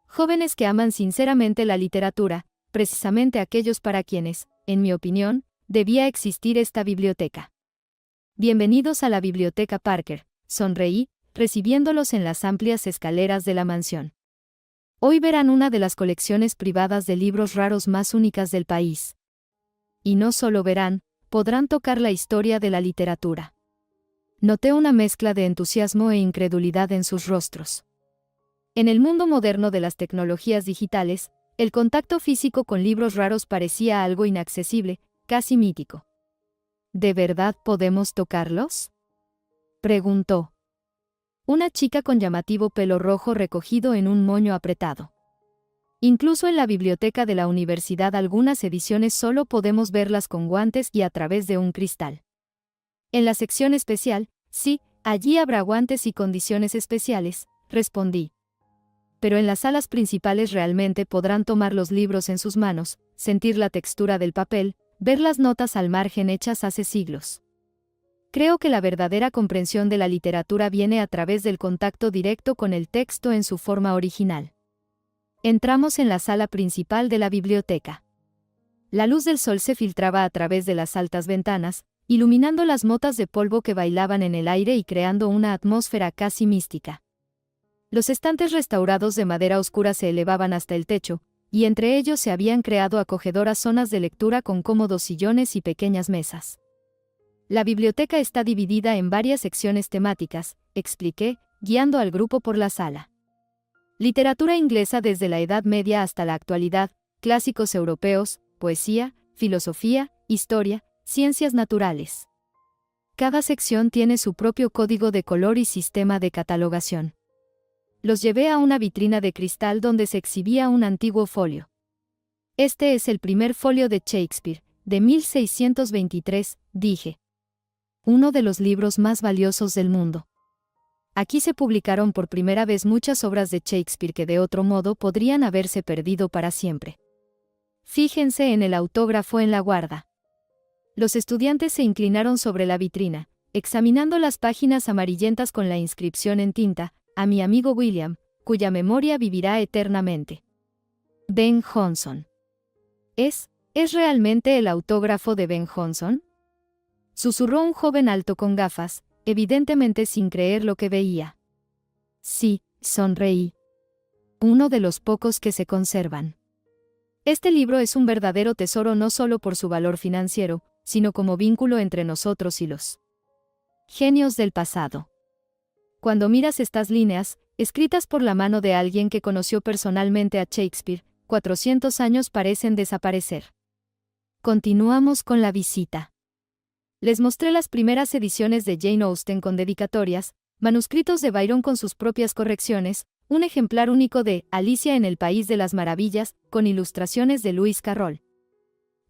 Jóvenes que aman sinceramente la literatura, precisamente aquellos para quienes, en mi opinión, debía existir esta biblioteca. Bienvenidos a la Biblioteca Parker, sonreí, recibiéndolos en las amplias escaleras de la mansión. Hoy verán una de las colecciones privadas de libros raros más únicas del país. Y no solo verán, podrán tocar la historia de la literatura. Noté una mezcla de entusiasmo e incredulidad en sus rostros. En el mundo moderno de las tecnologías digitales, el contacto físico con libros raros parecía algo inaccesible, casi mítico. ¿De verdad podemos tocarlos?, preguntó. Una chica con llamativo pelo rojo recogido en un moño apretado. Incluso en la biblioteca de la universidad algunas ediciones solo podemos verlas con guantes y a través de un cristal. En la sección especial, sí, allí habrá guantes y condiciones especiales, respondí. Pero en las salas principales realmente podrán tomar los libros en sus manos, sentir la textura del papel, ver las notas al margen hechas hace siglos. Creo que la verdadera comprensión de la literatura viene a través del contacto directo con el texto en su forma original. Entramos en la sala principal de la biblioteca. La luz del sol se filtraba a través de las altas ventanas, iluminando las motas de polvo que bailaban en el aire y creando una atmósfera casi mística. Los estantes restaurados de madera oscura se elevaban hasta el techo, y entre ellos se habían creado acogedoras zonas de lectura con cómodos sillones y pequeñas mesas. La biblioteca está dividida en varias secciones temáticas, expliqué, guiando al grupo por la sala. Literatura inglesa desde la Edad Media hasta la actualidad, clásicos europeos, poesía, filosofía, historia, ciencias naturales. Cada sección tiene su propio código de color y sistema de catalogación. Los llevé a una vitrina de cristal donde se exhibía un antiguo folio. Este es el primer folio de Shakespeare, de 1623, dije. Uno de los libros más valiosos del mundo. Aquí se publicaron por primera vez muchas obras de Shakespeare que de otro modo podrían haberse perdido para siempre. Fíjense en el autógrafo en la guarda. Los estudiantes se inclinaron sobre la vitrina, examinando las páginas amarillentas con la inscripción en tinta, a mi amigo William, cuya memoria vivirá eternamente. Ben Jonson. ¿Es realmente el autógrafo de Ben Jonson?, susurró un joven alto con gafas, evidentemente sin creer lo que veía. Sí, sonreí. Uno de los pocos que se conservan. Este libro es un verdadero tesoro no solo por su valor financiero, sino como vínculo entre nosotros y los genios del pasado. Cuando miras estas líneas, escritas por la mano de alguien que conoció personalmente a Shakespeare, 400 años parecen desaparecer. Continuamos con la visita. Les mostré las primeras ediciones de Jane Austen con dedicatorias, manuscritos de Byron con sus propias correcciones, un ejemplar único de Alicia en el País de las Maravillas, con ilustraciones de Lewis Carroll.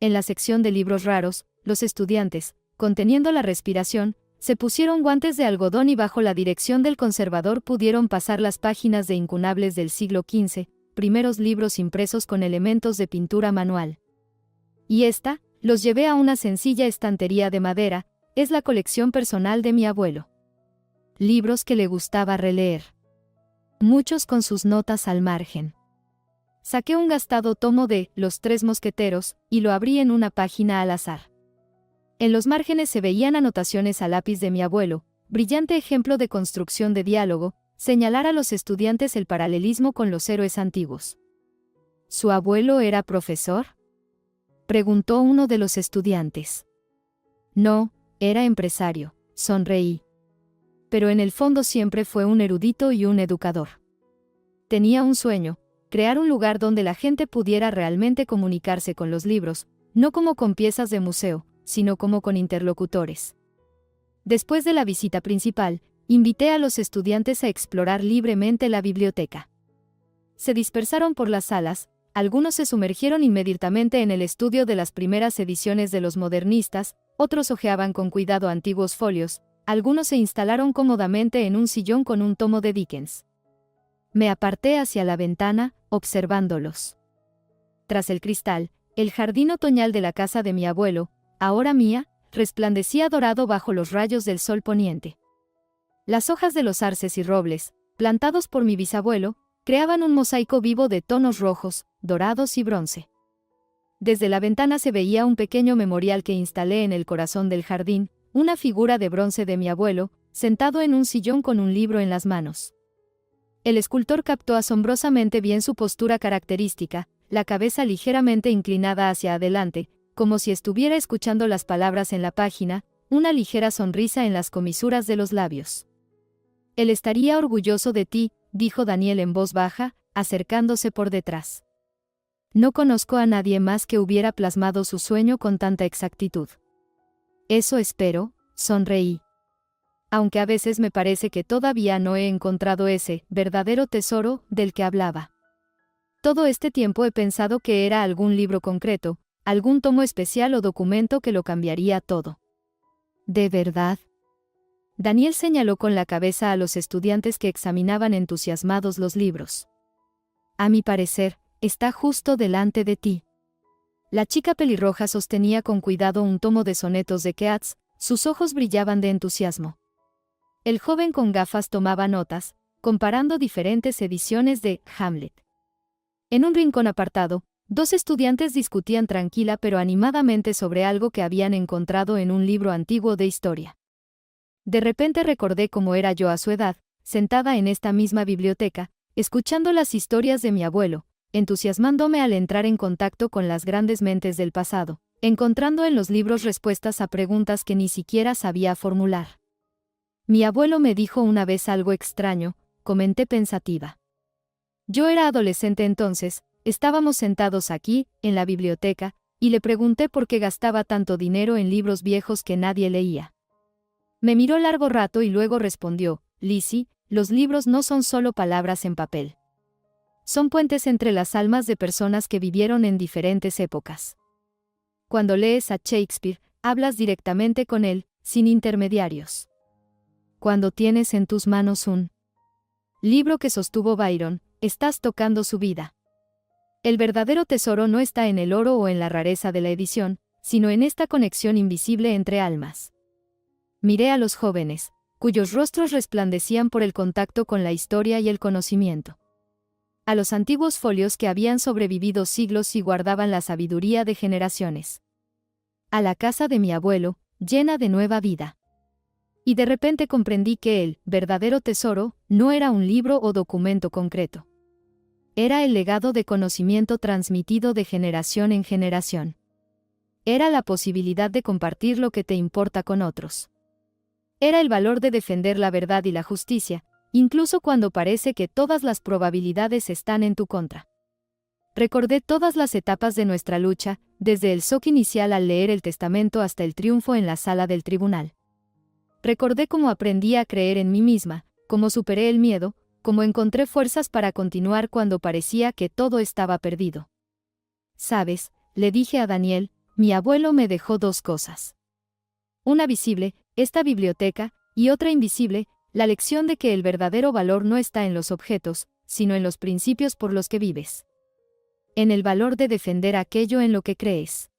En la sección de libros raros, los estudiantes, conteniendo la respiración, se pusieron guantes de algodón y bajo la dirección del conservador pudieron pasar las páginas de incunables del siglo XV, primeros libros impresos con elementos de pintura manual. Y esta, los llevé a una sencilla estantería de madera, es la colección personal de mi abuelo. Libros que le gustaba releer. Muchos con sus notas al margen. Saqué un gastado tomo de Los Tres Mosqueteros, y lo abrí en una página al azar. En los márgenes se veían anotaciones a lápiz de mi abuelo, brillante ejemplo de construcción de diálogo, señalar a los estudiantes el paralelismo con los héroes antiguos. ¿Su abuelo era profesor?, preguntó uno de los estudiantes. No, era empresario, sonreí. Pero en el fondo siempre fue un erudito y un educador. Tenía un sueño: crear un lugar donde la gente pudiera realmente comunicarse con los libros, no como con piezas de museo, sino como con interlocutores. Después de la visita principal, invité a los estudiantes a explorar libremente la biblioteca. Se dispersaron por las salas, algunos se sumergieron inmediatamente en el estudio de las primeras ediciones de los modernistas, otros hojeaban con cuidado antiguos folios, algunos se instalaron cómodamente en un sillón con un tomo de Dickens. Me aparté hacia la ventana, observándolos. Tras el cristal, el jardín otoñal de la casa de mi abuelo, ahora mía, resplandecía dorado bajo los rayos del sol poniente. Las hojas de los arces y robles, plantados por mi bisabuelo, creaban un mosaico vivo de tonos rojos, dorados y bronce. Desde la ventana se veía un pequeño memorial que instalé en el corazón del jardín, una figura de bronce de mi abuelo, sentado en un sillón con un libro en las manos. El escultor captó asombrosamente bien su postura característica, la cabeza ligeramente inclinada hacia adelante, como si estuviera escuchando las palabras en la página, una ligera sonrisa en las comisuras de los labios. Él estaría orgulloso de ti, dijo Daniel en voz baja, acercándose por detrás. No conozco a nadie más que hubiera plasmado su sueño con tanta exactitud. Eso espero, sonreí. Aunque a veces me parece que todavía no he encontrado ese verdadero tesoro del que hablaba. Todo este tiempo he pensado que era algún libro concreto, algún tomo especial o documento que lo cambiaría todo. ¿De verdad? Daniel señaló con la cabeza a los estudiantes que examinaban entusiasmados los libros. A mi parecer, está justo delante de ti. La chica pelirroja sostenía con cuidado un tomo de sonetos de Keats, sus ojos brillaban de entusiasmo. El joven con gafas tomaba notas, comparando diferentes ediciones de Hamlet. En un rincón apartado, dos estudiantes discutían tranquila pero animadamente sobre algo que habían encontrado en un libro antiguo de historia. De repente recordé cómo era yo a su edad, sentada en esta misma biblioteca, escuchando las historias de mi abuelo, entusiasmándome al entrar en contacto con las grandes mentes del pasado, encontrando en los libros respuestas a preguntas que ni siquiera sabía formular. Mi abuelo me dijo una vez algo extraño, comenté pensativa. Yo era adolescente entonces, estábamos sentados aquí, en la biblioteca, y le pregunté por qué gastaba tanto dinero en libros viejos que nadie leía. Me miró largo rato y luego respondió: Lizzie, los libros no son solo palabras en papel. Son puentes entre las almas de personas que vivieron en diferentes épocas. Cuando lees a Shakespeare, hablas directamente con él, sin intermediarios. Cuando tienes en tus manos un libro que sostuvo Byron, estás tocando su vida. El verdadero tesoro no está en el oro o en la rareza de la edición, sino en esta conexión invisible entre almas. Miré a los jóvenes, cuyos rostros resplandecían por el contacto con la historia y el conocimiento. A los antiguos folios que habían sobrevivido siglos y guardaban la sabiduría de generaciones. A la casa de mi abuelo, llena de nueva vida. Y de repente comprendí que el verdadero tesoro no era un libro o documento concreto. Era el legado de conocimiento transmitido de generación en generación. Era la posibilidad de compartir lo que te importa con otros. Era el valor de defender la verdad y la justicia, incluso cuando parece que todas las probabilidades están en tu contra. Recordé todas las etapas de nuestra lucha, desde el shock inicial al leer el testamento hasta el triunfo en la sala del tribunal. Recordé cómo aprendí a creer en mí misma, cómo superé el miedo, cómo encontré fuerzas para continuar cuando parecía que todo estaba perdido. Sabes, le dije a Daniel, mi abuelo me dejó dos cosas. Una visible, esta biblioteca, y otra invisible, la lección de que el verdadero valor no está en los objetos, sino en los principios por los que vives. En el valor de defender aquello en lo que crees.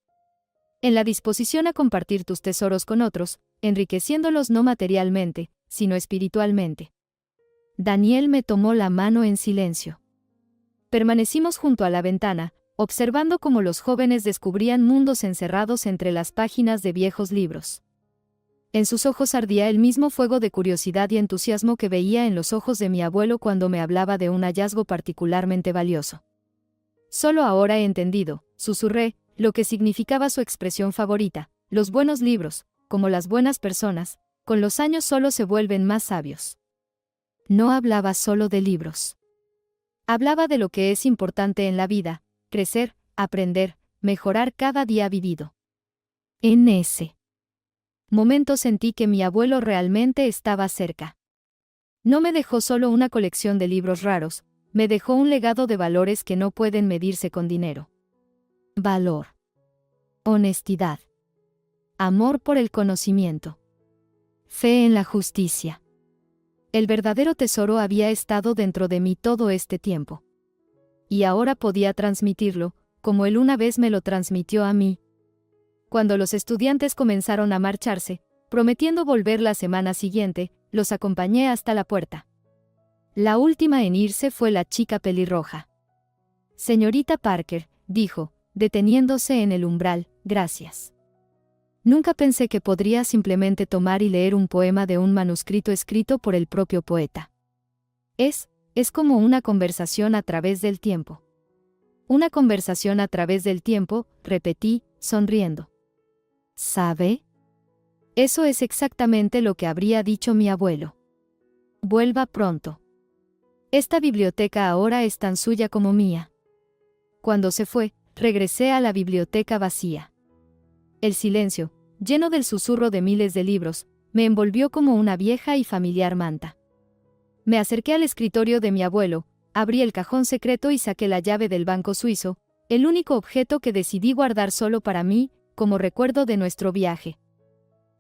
En la disposición a compartir tus tesoros con otros, enriqueciéndolos no materialmente, sino espiritualmente. Daniel me tomó la mano en silencio. Permanecimos junto a la ventana, observando cómo los jóvenes descubrían mundos encerrados entre las páginas de viejos libros. En sus ojos ardía el mismo fuego de curiosidad y entusiasmo que veía en los ojos de mi abuelo cuando me hablaba de un hallazgo particularmente valioso. Solo ahora he entendido, susurré, lo que significaba su expresión favorita. Los buenos libros, como las buenas personas, con los años solo se vuelven más sabios. No hablaba solo de libros. Hablaba de lo que es importante en la vida, crecer, aprender, mejorar cada día vivido. En ese momento sentí que mi abuelo realmente estaba cerca. No me dejó solo una colección de libros raros, me dejó un legado de valores que no pueden medirse con dinero. Valor. Honestidad. Amor por el conocimiento. Fe en la justicia. El verdadero tesoro había estado dentro de mí todo este tiempo. Y ahora podía transmitirlo, como él una vez me lo transmitió a mí. Cuando los estudiantes comenzaron a marcharse, prometiendo volver la semana siguiente, los acompañé hasta la puerta. La última en irse fue la chica pelirroja. Señorita Parker, dijo, deteniéndose en el umbral, gracias. Nunca pensé que podría simplemente tomar y leer un poema de un manuscrito escrito por el propio poeta. Es como una conversación a través del tiempo. Una conversación a través del tiempo, repetí, sonriendo. ¿Sabe? Eso es exactamente lo que habría dicho mi abuelo. Vuelva pronto. Esta biblioteca ahora es tan suya como mía. Cuando se fue, regresé a la biblioteca vacía. El silencio, lleno del susurro de miles de libros, me envolvió como una vieja y familiar manta. Me acerqué al escritorio de mi abuelo, abrí el cajón secreto y saqué la llave del banco suizo, el único objeto que decidí guardar solo para mí, como recuerdo de nuestro viaje.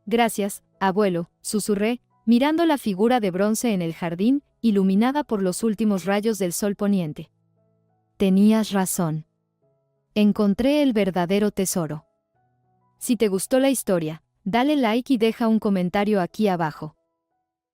Gracias, abuelo, susurré, mirando la figura de bronce en el jardín, iluminada por los últimos rayos del sol poniente. Tenías razón. Encontré el verdadero tesoro. Si te gustó la historia, dale like y deja un comentario aquí abajo.